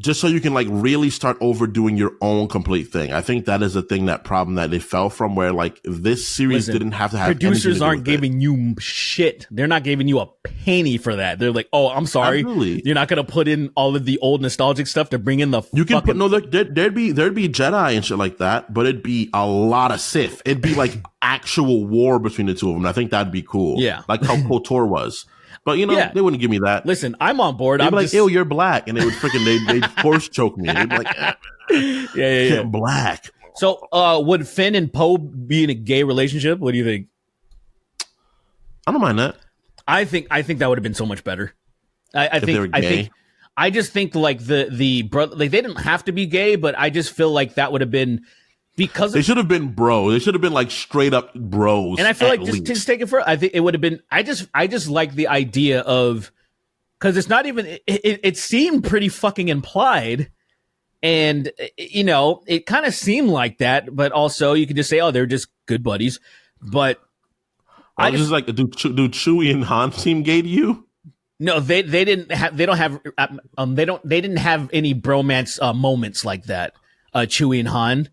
Just so you can like really start overdoing your own complete thing. I think that is a thing, that problem that they fell from, where like this series didn't have to have producers aren't giving you shit. They're not giving you a penny for that. They're like, oh, I'm sorry, you're not gonna put in all of the old nostalgic stuff to bring in the. You can put there'd be Jedi and shit like that, but it'd be a lot of Sith. It'd be like actual war between the two of them. I think that'd be cool. Yeah, like how KOTOR was. But they wouldn't give me that. Listen, I'm on board. They'd be like, ew, you're black. And they would they'd force choke me. They'd be like, yeah. Black. So would Finn and Poe be in a gay relationship? What do you think? I don't mind that. I think that would have been so much better. I just think like the brother, like they didn't have to be gay, but I just feel like that would have been, because they should have been bros. They should have been like straight up bros. And I feel like just take it for, I think it would have been, I just like the idea of, because it's not even, it seemed pretty fucking implied. And, it kind of seemed like that, but also you could just say, oh, they're just good buddies. But I just like, do Chewie and Han seem gay to you? No, they didn't have any bromance moments like that. Chewie and Han,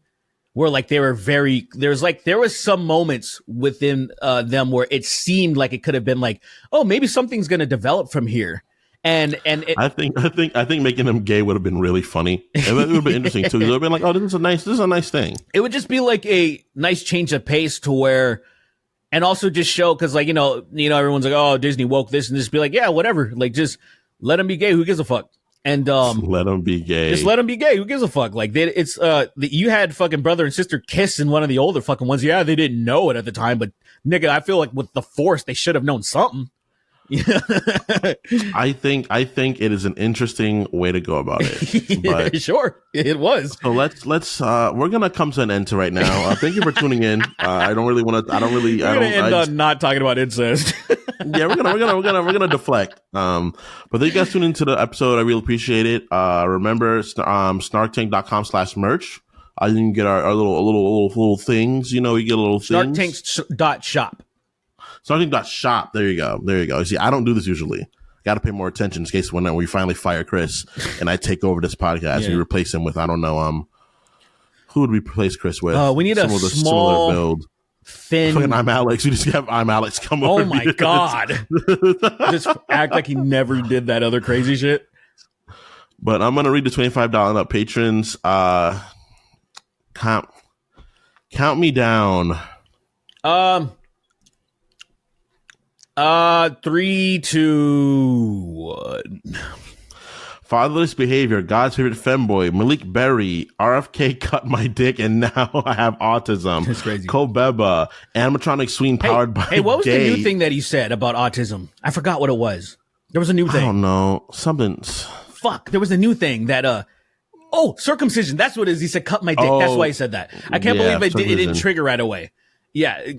where like there was some moments within them where it seemed like it could have been like, oh, maybe something's going to develop from here. And I think making them gay would have been really funny. It would have been interesting too. It would have been like, oh, this is a nice thing. It would just be like a nice change of pace to where, and also just show, because like, everyone's like, oh, Disney woke this, and just be like, yeah, whatever. Like, just let them be gay. Who gives a fuck? And let them be gay. Just let them be gay. Who gives a fuck? Like, you had fucking brother and sister kiss in one of the older fucking ones. Yeah, they didn't know it at the time, but nigga, I feel like with the Force, they should have known something. I think it is an interesting way to go about it. But sure, it was. So let's we're gonna come to an end to right now. Thank you for tuning in. We're gonna end on not talking about incest. Yeah, we're gonna deflect. But thank you guys tuning into the episode. I really appreciate it. Remember, snarktank.com/merch. You can get our little things. We get a little things. Snarktank.shop. Snarktank.shop. There you go. See, I don't do this usually. Got to pay more attention in case when we finally fire Chris and I take over this podcast and we replace him with, I don't know, who would we replace Chris with? We need a small build. Thin. Fucking I'm Alex. We just have I'm Alex come over. Oh my God. Just act like he never did that other crazy shit. But I'm going to read the $25 and up patrons. Count me down. 3, 2, 1. Fatherless behavior, God's favorite femboy, Malik Berry, RFK cut my dick, and now I have autism. That's crazy. Kobeba, animatronic swing powered by Hey, what was gay. the new thing that he said about autism? I forgot what it was. There was a new thing. I don't know. Something. Fuck. There was a new thing that, circumcision. That's what it is. He said, cut my dick. That's why he said that. I can't believe it didn't trigger right away. Yeah,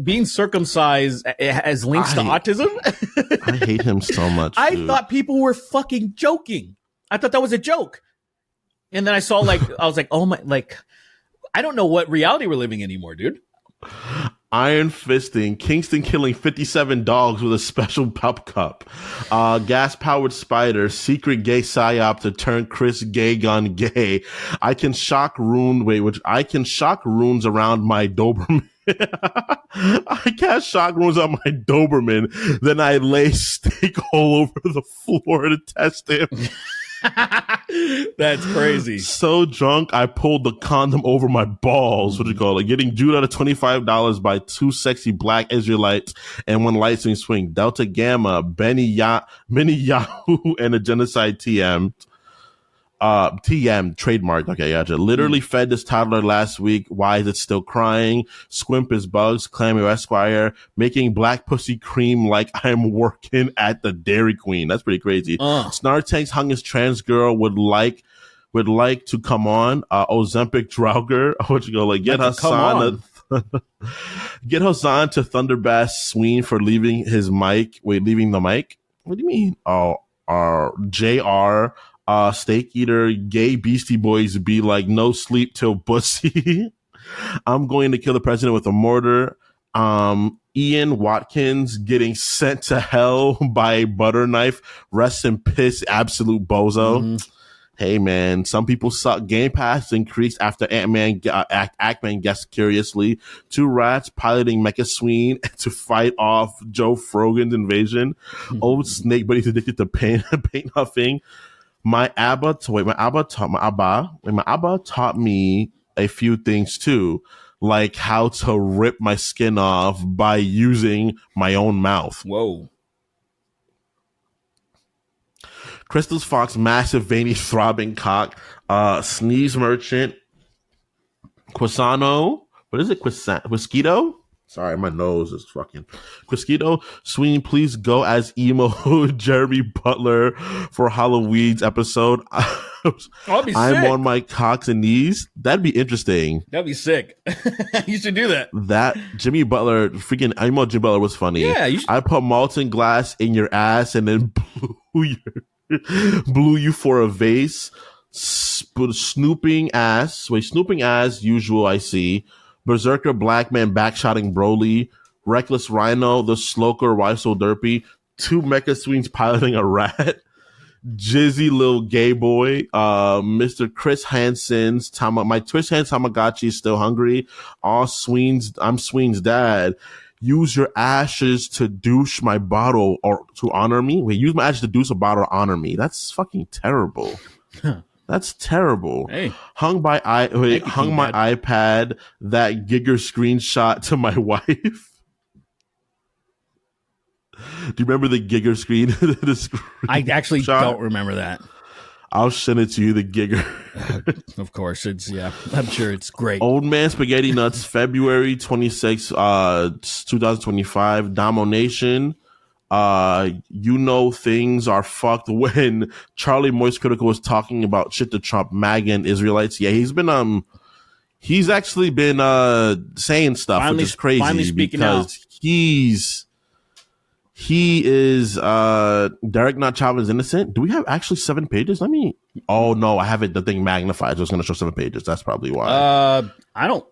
being circumcised has links to autism. I hate him so much. I thought people were fucking joking. I thought that was a joke. And then I saw I was like, oh my, I don't know what reality we're living anymore, dude. Iron fisting, Kingston killing 57 dogs with a special pup cup. Gas-powered spider, secret gay psyop to turn Chris gay gone gay. I can shock runes around my Doberman. I cast shock runes on my Doberman, then I lay steak all over the floor to test him. That's crazy. So drunk, I pulled the condom over my balls. What do you call it? Getting Jude out of $25 by two sexy black Israelites and one lightning swing. Delta Gamma, Mini Yahoo, and a genocide TM. TM trademark. Okay, gotcha. Literally fed this toddler last week. Why is it still crying? Squimp is bugs. Clammy Esquire making black pussy cream like I'm working at the Dairy Queen. That's pretty crazy. Snark Tanks hung his trans girl would like to come on. Ozempic Drauger. What you go get Hassan? Get Hassan to Thunderbass Sween for leaving his mic. Wait, leaving the mic? What do you mean? JR. Steak eater, gay Beastie Boys be like, no sleep till pussy. I'm going to kill the president with a mortar. Ian Watkins getting sent to hell by butter knife. Rest in piss, absolute bozo. Mm-hmm. Hey man, some people suck. Game Pass increased after Ackman guessed curiously. 2 rats piloting Mecha Sween to fight off Joe Frogan's invasion. Mm-hmm. Old snake buddy's addicted to paint huffing. My Abba taught me a few things too, like how to rip my skin off by using my own mouth. Whoa. Crystal's Fox, massive veiny throbbing cock, sneeze merchant, Quasano. What is it? Quisquito? Sorry, my nose is fucking. Quisquito, Sweeney, please go as emo Jeremy Butler for Halloween's episode. I'm on my cocks and knees. That'd be interesting. That'd be sick. You should do that. That Jimmy Butler, freaking emo Jimmy Butler was funny. Yeah, I put molten glass in your ass and then blew you for a vase. Snooping ass, usual. I see. Berserker Black Man backshotting Broly, Reckless Rhino, the Sloker, Why So Derpy, 2 Mecha Sweens piloting a rat, Jizzy little gay boy, Mr. Chris Hansen's my twist hand Tamagotchi is still hungry. I'm Sween's dad. Use your ashes to douche my bottle or to honor me. Wait, use my ashes to douche a bottle or honor me. That's fucking terrible. That's terrible. Hey, hung my iPad, that Gigger screenshot to my wife. Do you remember the Gigger screen? I actually don't remember that. I'll send it to you, the Gigger. Of course, I'm sure it's great. Old Man Spaghetti Nuts, February 26, 2025, Domination. Things are fucked when Charlie Moist Critical was talking about shit to Trump, MAGA and Israelites. Yeah, he's actually been saying stuff, which is crazy because he is Derek Not Chauvin's innocent. Do we have actually 7 pages? Oh no, I have it. The thing magnified, so it's going to show 7 pages. That's probably why. I don't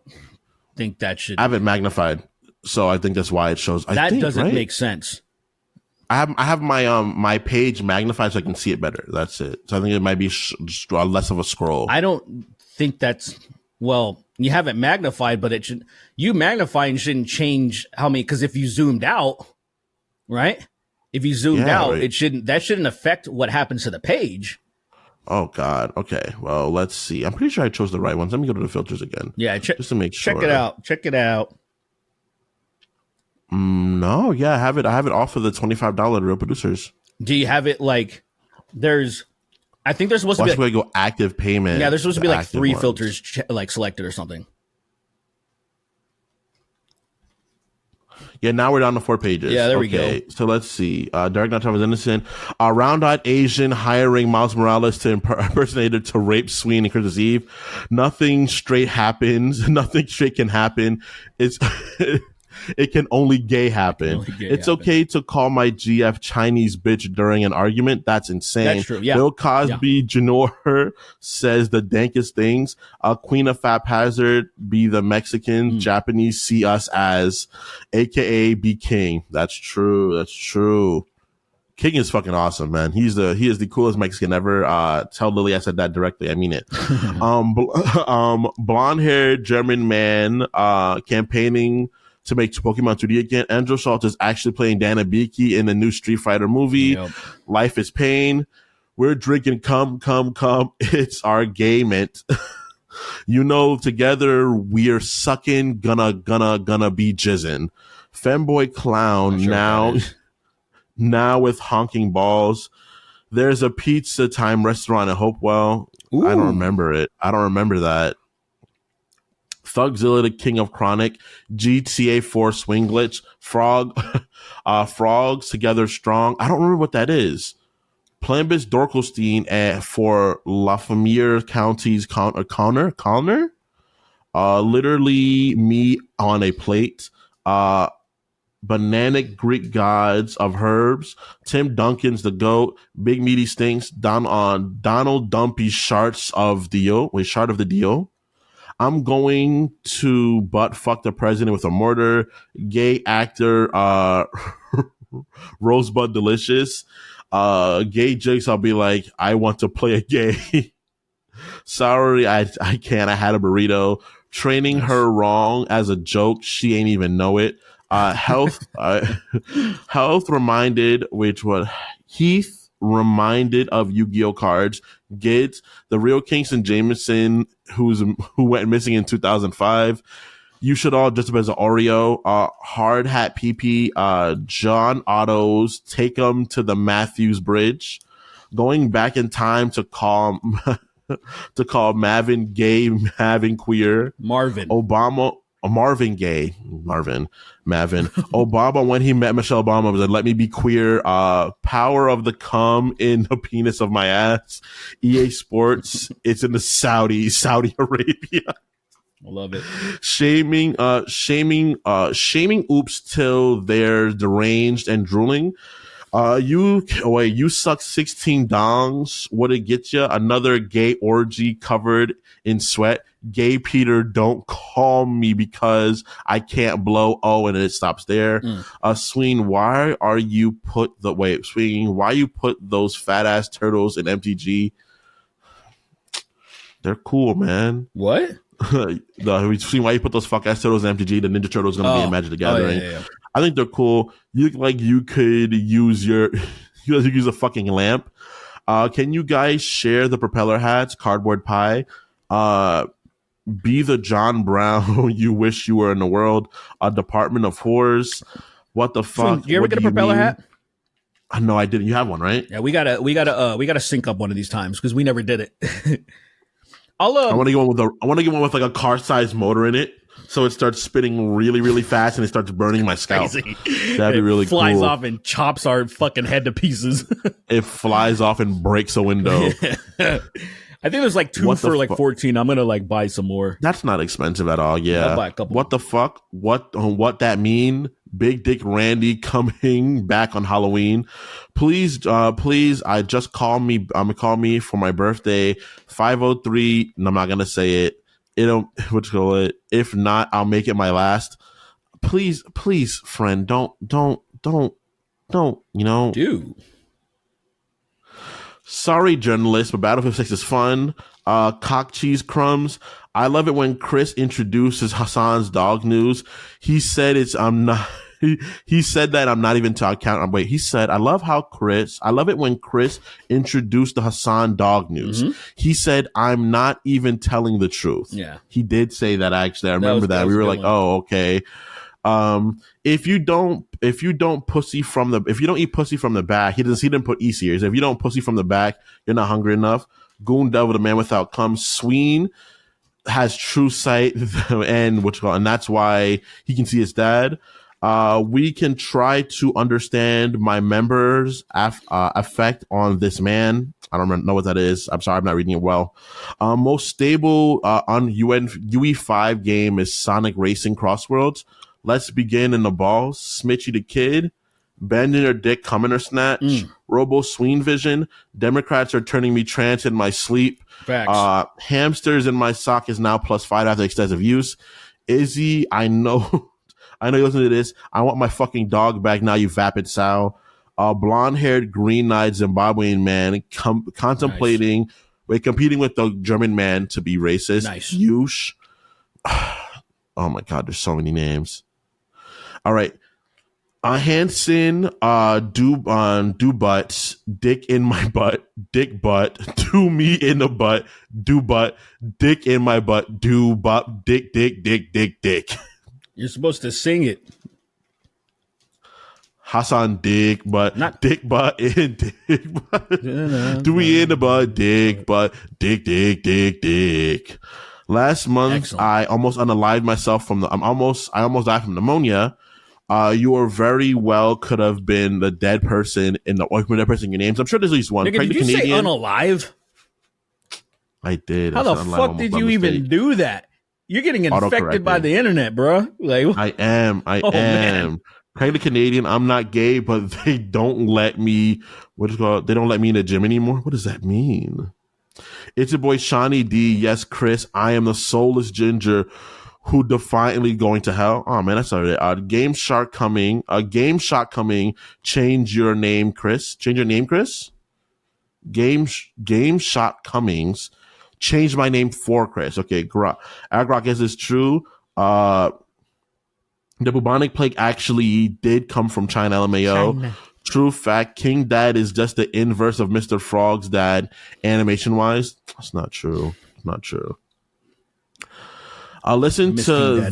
think that should. I have it magnified, so I think that's why it shows. That doesn't make sense. I have my my page magnified so I can see it better. That's it. So I think it might be less of a scroll. I don't think that's you have it magnified, but you magnifying shouldn't change how many, because if you zoomed out, right? If you zoomed out, right, that shouldn't affect what happens to the page. Oh God. Okay. Well, let's see. I'm pretty sure I chose the right ones. Let me go to the filters again. Yeah, just to make sure. Check it out. No, yeah, I have it off of the $25 Real Producers. Do you have it I think there's supposed to be go active payment. Yeah, there's supposed to be 3 filters selected or something. Yeah, now we're down to 4 pages. Yeah, there we go. So let's see. Derek Not Chauvin's innocent. Round-eyed Asian hiring Miles Morales to impersonate her to rape Sweeney and Christmas Eve. Nothing straight happens. Nothing straight can happen. It can only gay happen. It's okay to call my GF Chinese bitch during an argument. That's insane. That's true. Yeah. Bill Cosby Jr. says the dankest things. Queen of Haphazard be the Mexican. Japanese see us as, AKA be king. That's true. King is fucking awesome, man. He is the coolest Mexican ever. Tell Lily I said that directly. I mean it. Blonde-haired German man campaigning to make Pokemon 2D again. Andrew Schultz is actually playing Dana Beaky in the new Street Fighter movie. Yep. Life is pain. We're drinking come. It's our gayment. Together we're sucking, gonna be jizzing. Femboy clown now with honking balls. There's a Pizza Time restaurant in Hopewell. Ooh. I don't remember it. I don't remember that. Thugzilla, the King of Chronic, GTA 4 Swing Glitch, Frogs Together Strong. I don't remember what that is. Plambus Dorkelstein for Lafayette County's Connor. Literally me on a plate. Bananic Greek Gods of Herbs, Tim Duncan's The Goat, Big Meaty Stinks, Donald Dumpy's Shart of the Dio. I'm going to butt fuck the president with a mortar. Gay actor, Rosebud Delicious. Gay jokes, I'll be like, I want to play a gay. Sorry, I can't. I had a burrito. Training her wrong as a joke. She ain't even know it. Health reminded, Heath reminded of Yu-Gi-Oh cards. Gids, the real Kingston Jameson, who went missing in 2005. You should all dress up as an Oreo. Hard Hat PP, John Otto's Take 'em to the Matthews Bridge. Going back in time to call Marvin gay, Marvin queer. Marvin Obama, when he met Michelle Obama, was like, let me be queer. Power of the cum in the penis of my ass. EA Sports, it's in the Saudi Arabia. I love it. Shaming oops till they're deranged and drooling. You suck 16 dongs. What it gets you? Another gay orgy covered in sweat. Gay Peter, don't call me because I can't blow. Oh, and it stops there. Sween, why you put those fat ass turtles in MTG? They're cool, man. What? Sween, why you put those fuck ass turtles in MTG? The Ninja Turtles gonna be in Magic the Gathering. Yeah. I think they're cool. You could use you could use a fucking lamp. Can you guys share the propeller hats, cardboard pie? Be the John Brown you wish you were in the world. A Department of Whores. What the fuck? Did you ever get a propeller hat? No, I didn't. You have one, right? Yeah, we gotta sync up one of these times because we never did it. I want to get one with like a car-sized motor in it. So it starts spinning really, really fast and it starts burning my scalp. Crazy. That'd be really cool. It flies off and chops our fucking head to pieces. It flies off and breaks a window. I think there's like two for like 14. I'm gonna like buy some more. That's not expensive at all. Yeah. I'll buy a couple. What the fuck? What that mean? Big Dick Randy coming back on Halloween. Please, I just call me for my birthday. 503. No, I'm not gonna say it. If not, I'll make it my last. Please, friend, don't, Dude. Sorry, journalist, but Battlefield 6 is fun. Cock cheese crumbs. I love it when Chris introduces Hassan's dog news. He said he said that I'm not even to account. Wait, he said, I love it when Chris introduced the Hassan dog news. Mm-hmm. He said, I'm not even telling the truth. Yeah. He did say that, actually. I remember that. We were like, oh, okay. If you don't eat pussy from the back, he didn't put E series. If you don't pussy from the back, you're not hungry enough. Goon Devil, the man without cum. Sween has true sight and that's why he can see his dad. We can try to understand my members' effect on this man. I don't know what that is. I'm sorry, I'm not reading it well. Most stable on UE5 game is Sonic Racing Crossworlds. Let's begin in the balls. Smitchy the Kid. Bending her dick, coming or snatch. Robo Sween Vision. Democrats are turning me trans in my sleep. Facts. Hamsters in my sock is now +5 after extensive use. Izzy, I know you listen to this. I want my fucking dog back now, you vapid sow. Blonde-haired, green-eyed Zimbabwean man competing with the German man to be racist. Nice. Yush. Oh my God, there's so many names. All right. Hanson, do butts, dick in my butt, dick butt, do me in the butt, do butt, dick in my butt, do butt, dick. You're supposed to sing it. Hassan, dick butt, Not dick butt, in dick butt, do me in the butt, dick butt, dick. Last month, Excellent. I almost unalived myself I almost died from pneumonia. You are very well could have been the dead person in your names. I'm sure there's at least one. Nigga, did you say unalive? I did. How the fuck did you even do that? You're getting infected by the internet, bro. Like, I am. Man. Craig the Canadian, I'm not gay, but they don't let me, they don't let me in the gym anymore. What does that mean? It's your boy Shawnee D. Yes, Chris, I am the soulless ginger who defiantly going to hell. Oh man, that's already Game Shot coming. Change your name, Chris. Game Shot Cummings. Change my name for Chris. Okay, Agrok, is this true? The bubonic plague actually did come from China, LMAO. China. True fact, King Dad is just the inverse of Mr. Frog's dad, animation wise. That's not true. Listen to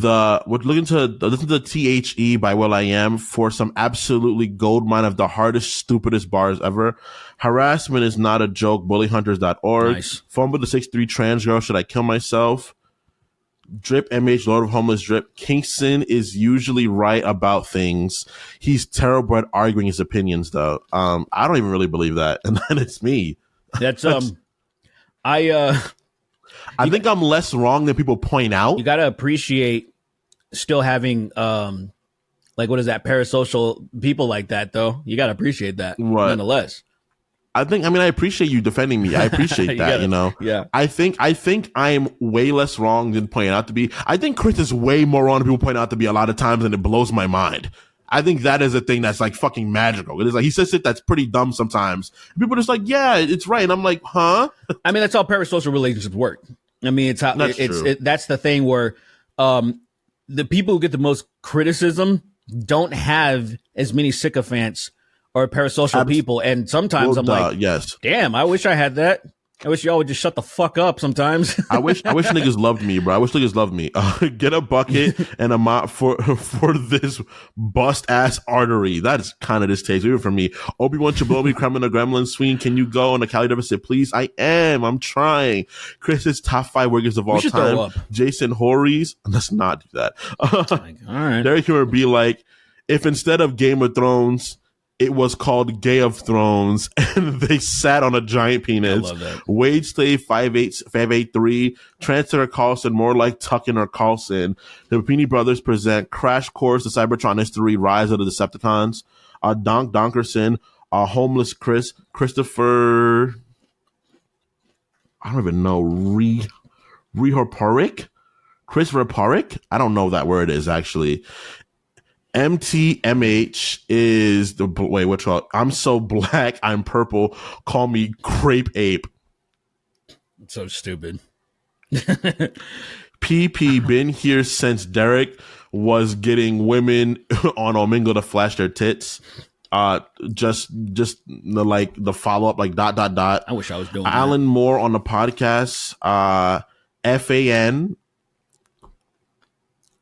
THE by will.i.am for some absolutely goldmine of the hardest, stupidest bars ever. Harassment is not a joke. Bullyhunters.org. Nice. Phone with the 6'3" trans girl. Should I kill myself? Drip MH Lord of Homeless Drip. Kingston is usually right about things. He's terrible at arguing his opinions, though. I don't even really believe that, and then it's me. That's I think I'm less wrong than people point out. You got to appreciate still having like, what is that? Parasocial people like that, though. You got to appreciate that, Right. nonetheless. I appreciate you defending me. I appreciate that, Yeah. I think I'm way less wrong than pointing out to be. I think Chris is way more wrong than people point out to be a lot of times, and it blows my mind. I think that is a thing that's like fucking magical. It is like, he says shit that's pretty dumb sometimes. People are just like, yeah, it's right. And I'm like, huh? I mean, that's how parasocial relationships work. I mean, it's how that's the thing where the people who get the most criticism don't have as many sycophants or parasocial people. And sometimes I'm like, yes, damn, I wish I had that. I wish y'all would just shut the fuck up sometimes. I wish niggas loved me, bro. I wish niggas loved me. Get a bucket and a mop for this bust ass artery. That is kind of distaste, even for me. Obi-Wan Chabobi, Kremlin or Gremlin, Sween, can you go on a calorie deficit, please? I am. I'm trying. Chris's top 5 workers of all time. Jason Horries. Let's not do that. All right. Derek Humor be like, if instead of Game of Thrones, it was called Gay of Thrones, and they sat on a giant penis. I love that. Wade Slave 583, Transfer Carlson, more like Tuckin or Carlson. The Rapini Brothers present Crash Course, the Cybertron History, Rise of the Decepticons. Donk Donkerson, Homeless Chris, Christopher, I don't even know, Rehoparik? Chris Reparik? I don't know that word is actually. MTMH is the wait. What's called? I'm so black. I'm purple. Call me Crepe Ape. It's so stupid. PP been here since Derek was getting women on Omingo to flash their tits. Just the follow up, like ... I wish I was doing Alan that. Moore on the podcast. FAN.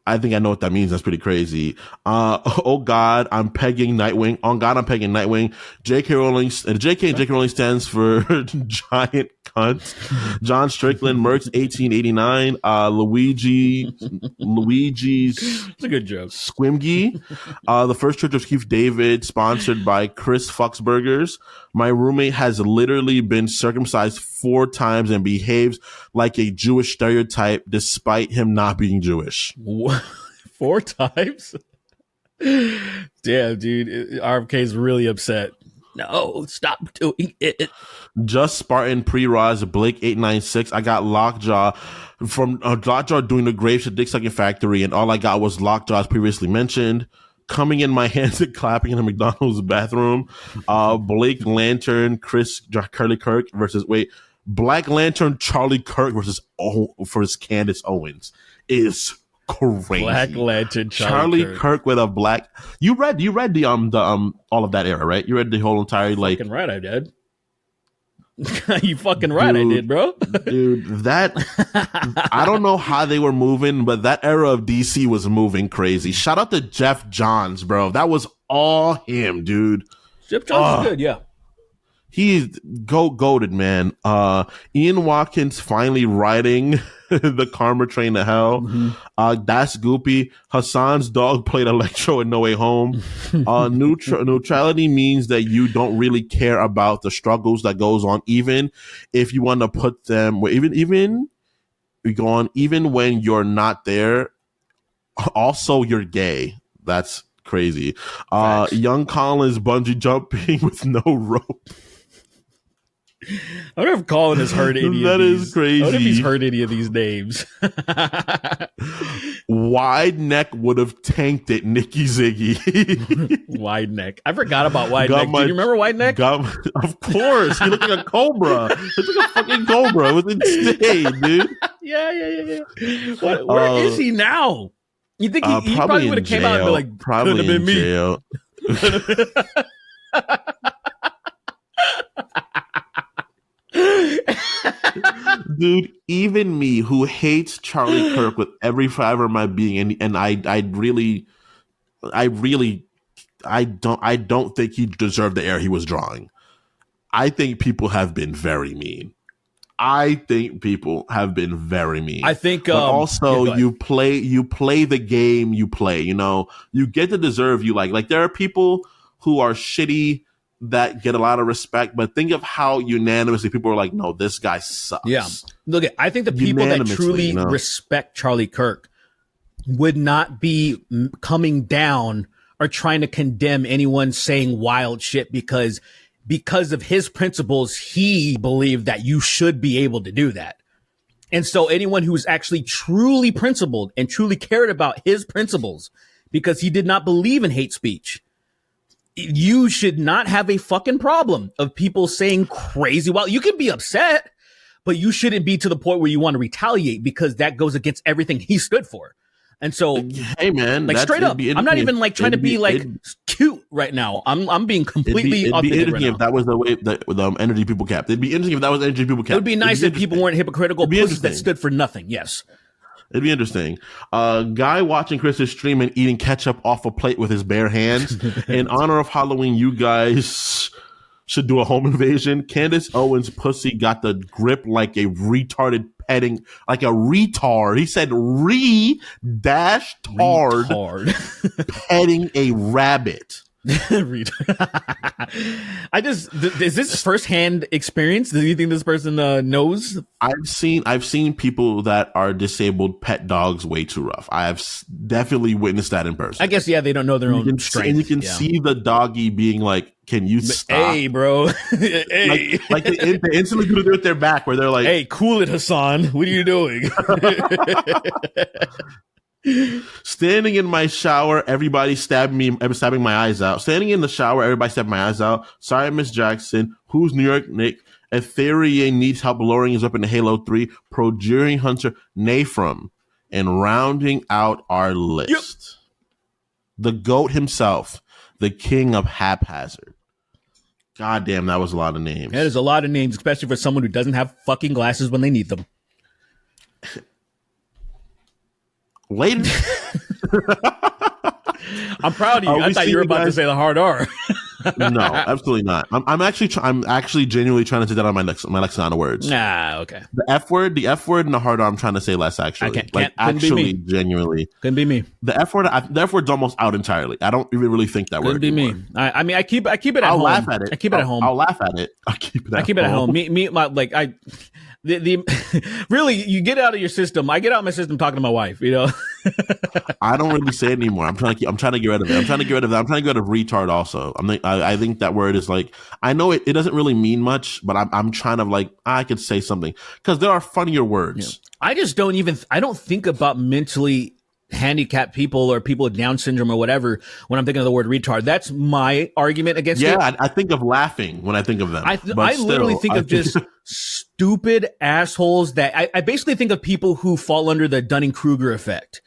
I think I know what that means. That's pretty crazy. Oh God, I'm pegging Nightwing. On God, I'm pegging Nightwing. JK and JK Rowling stands for giant cunt. John Strickland, Merck's 1889. Luigi's. It's a good joke. Squimgy. The First Church of Keith David, sponsored by Chris Fucksburgers. My roommate has literally been circumcised 4 times and behaves like a Jewish stereotype despite him not being Jewish. 4 times? Damn, dude. RFK is really upset. No, stop doing it. Just Spartan Pre-Roz Blake 896. I got Lockjaw from Lockjaw doing the Grapes at Dick Sucking Factory, and all I got was Lockjaw as previously mentioned. Coming in my hands and clapping in a McDonald's bathroom. Blake Lantern, Curly Kirk versus Black Lantern Charlie Kirk versus Candace Owens is crazy. Black Lantern Charlie Kirk with a black. You read the all of that era, right? You read the whole entire like. Fucking right, I did. You fucking right, dude, I did, bro. Dude, that I don't know how they were moving, but that era of DC was moving crazy. Shout out to Jeff Johns, bro. That was all him, dude. Jeff Johns is good, yeah. He's goated, man. Ian Watkins finally riding the karma train to hell. Mm-hmm. That's Goopy. Hassan's dog played Electro in No Way Home. Neutrality means that you don't really care about the struggles that goes on, even if you want to put them, even when you're not there. Also, you're gay. That's crazy. Young Collins bungee jumping with no rope. I wonder if Colin has heard any that of these. Is crazy. I wonder if he's heard any of these names. Wide Neck would have tanked it, Nikki Ziggy. Wide Neck. I forgot about Wide Neck. Do you remember Wide Neck? Of course. He looked like a cobra. He looked like a fucking cobra. It was insane, dude. Yeah. Where is he now? You think he probably would have came out and be like, probably could have been me. Jail. Dude, even me who hates Charlie Kirk with every fiber of my being, and I don't think he deserved the air he was drawing. I think people have been very mean. I think but also you play the game you play, you get to deserve you like there are people who are shitty that get a lot of respect, but think of how unanimously people are like, no, this guy sucks. Yeah. Look, I think the people that truly respect Charlie Kirk would not be coming down are trying to condemn anyone saying wild shit because of his principles, he believed that you should be able to do that. And so anyone who's actually truly principled and truly cared about his principles because he did not believe in hate speech, you should not have a fucking problem of people saying crazy. Well, you can be upset, but you shouldn't be to the point where you want to retaliate because that goes against everything he stood for. And so, hey man, like straight up, I'm not even like trying to be like cute right now. I'm being completely it'd be authentic interesting right if that was the way the energy people kept. It'd be interesting if that was the energy people kept. It would be nice if people weren't hypocritical pussies that stood for nothing. Yes. It'd be interesting. Guy watching Chris's stream and eating ketchup off a plate with his bare hands. In honor of Halloween, you guys should do a home invasion. Candace Owens' pussy got the grip like a retarded petting, like a retard. He said retard petting a rabbit. Is this firsthand experience? Do you think this person knows? I've seen people that are disabled pet dogs way too rough. I have definitely witnessed that in person. I guess, yeah, they don't know their own strength. And you can see the doggy being like, can you stop? Hey, bro. Hey. Like they instantly do it with their back where they're like, hey, cool it, Hassan. What are you doing? Standing in my shower, everybody stabbing my eyes out. Standing in the shower, everybody stabbing my eyes out. Sorry, Miss Jackson. Who's New York Nick? Etheria needs help lowering his weapon to Halo 3. Projuring Hunter Nafram. And rounding out our list, the GOAT himself, the king of haphazard. God damn, that was a lot of names. That is a lot of names, especially for someone who doesn't have fucking glasses when they need them. Ladies, I'm proud of you. I thought you were about to say the hard R. No, absolutely not. I'm actually genuinely trying to say that on my lexicon of words. Ah, okay. The F word, and the hard R. I'm trying to say less. Actually, genuinely, couldn't be me. The F word, the F word's almost out entirely. I don't even really think that word. Couldn't be me. I mean, I keep it at home. I'll laugh at it. I keep it at home. I'll laugh at it. I keep it at home. Really, you get out of your system. I get out of my system talking to my wife, you know. I don't really say it anymore. I'm trying to get rid of it. I'm trying to get rid of retard also. I think that word is like, I know it doesn't really mean much, but I'm trying to like, I could say something because there are funnier words. Yeah. I don't think about mentally handicapped people or people with Down syndrome or whatever when I'm thinking of the word retard. That's my argument against it. Yeah, I think of laughing when I think of them. I literally think of just stupid assholes that I basically think of people who fall under the Dunning-Kruger effect.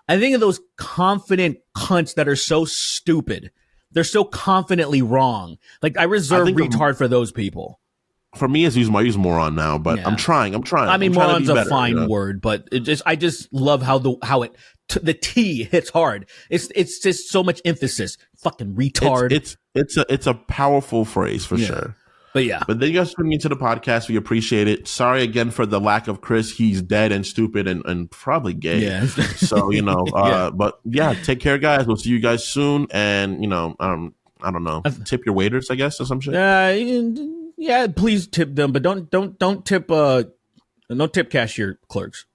I think of those confident cunts that are so stupid. They're so confidently wrong. Like I reserve retard for those people. For me, I use moron now, but yeah. I'm trying. I mean, moron's a fine word, but I just love how the T hits hard. It's just so much emphasis. Fucking retard. It's a powerful phrase for sure. But yeah. But thank you guys for tuning into the podcast. We appreciate it. Sorry again for the lack of Chris. He's dead and stupid and probably gay. Yeah. So, but yeah, take care, guys. We'll see you guys soon. And, I don't know, tip your waiters, I guess, or some shit. Yeah, please tip them, but don't tip cashier clerks.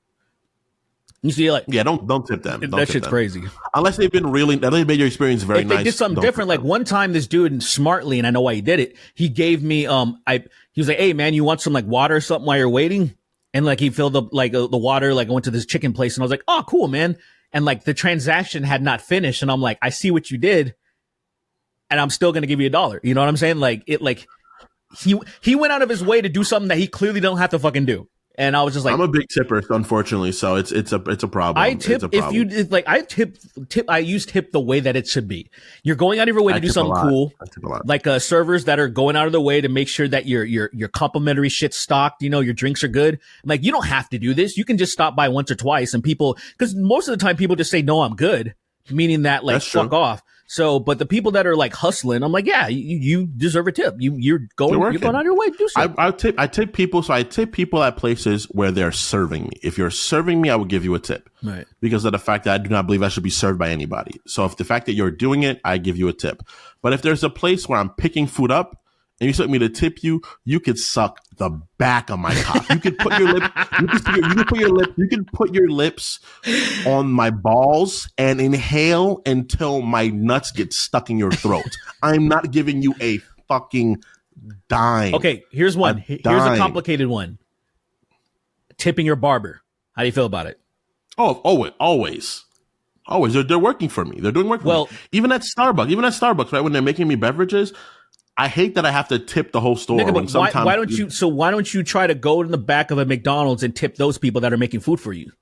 You see, like, yeah, don't tip them. That shit's crazy. Unless they've made your experience very nice. If they did something different, like one time, this dude smartly, and I know why he did it. He gave me he was like, "Hey man, you want some like water or something while you're waiting?" And like he filled up like the water. Like I went to this chicken place, and I was like, "Oh, cool, man." And like the transaction had not finished, and I'm like, "I see what you did, and I'm still gonna give you $1." You know what I'm saying? Like it, like he went out of his way to do something that he clearly don't have to fucking do. And I was just like, I'm a big tipper, unfortunately, so it's a problem. I tip if you like. I tip. I use tip the way that it should be. You're going out of your way to do something cool, like servers that are going out of their way to make sure that your complimentary shit's stocked. You know, your drinks are good. Like you don't have to do this. You can just stop by once or twice, and because most of the time people just say no, I'm good, meaning that like fuck off. So, but the people that are like hustling, I'm like, yeah, you deserve a tip. You're going out of your way to do something. I tip people. So I tip people at places where they're serving me. If you're serving me, I would give you a tip. Right. Because of the fact that I do not believe I should be served by anybody. So if the fact that you're doing it, I give you a tip. But if there's a place where I'm picking food up and you expect me to tip you, you could suck the back of my cock. You could put your lip, you can put your lips on my balls and inhale until my nuts get stuck in your throat. I'm not giving you a fucking dime. Okay, here's one. Here's a complicated one. Tipping your barber. How do you feel about it? Oh, always. They're working for me. They're doing work for me. Even at Starbucks, right? When they're making me beverages, I hate that I have to tip the whole store. Nigga, why don't you try to go in the back of a McDonald's and tip those people that are making food for you?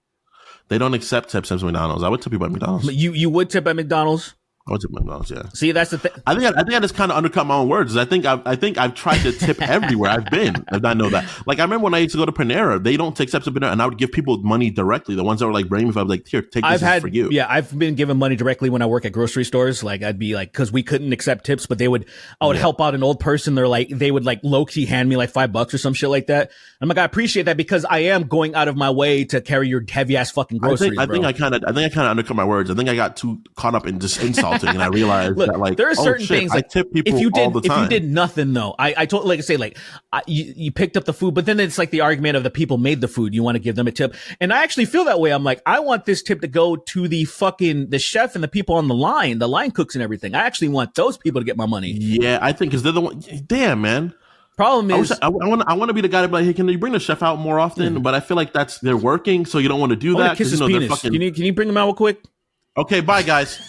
They don't accept tips at McDonald's. I would tip people at McDonald's. You would tip at McDonald's? I would tip at McDonald's, yeah. See, that's the thing. I think I just kind of undercut my own words. I think I've tried to tip everywhere I've been. I know that. Like I remember when I used to go to Panera, they don't take steps at Panera, and I would give people money directly. The ones that were like bringing me, if I was like, here, take this for you. Yeah, I've been given money directly when I work at grocery stores. Like I'd be like, because we couldn't accept tips, but I would help out an old person. They would like low key hand me like $5 or some shit like that. I'm like, I appreciate that because I am going out of my way to carry your heavy ass fucking groceries. I think I kind of undercut my words. I think I got too caught up in just insulting, and I realized. Look, that, like, there are certain things like I tip people if you did, all the time. If you did nothing though, I told, like I say, like you picked up the food, but then it's like the argument of the people made the food. You want to give them a tip. And I actually feel that way. I'm like, I want this tip to go to the chef and the people on the line cooks and everything. I actually want those people to get my money. Yeah, I think because they're the one. Damn, man. Problem is, I want to be the guy to be like, hey, can you bring the chef out more often? But I feel like they're working, so you don't want to do that. Kiss his penis. Can you bring him out real quick? Okay, bye guys.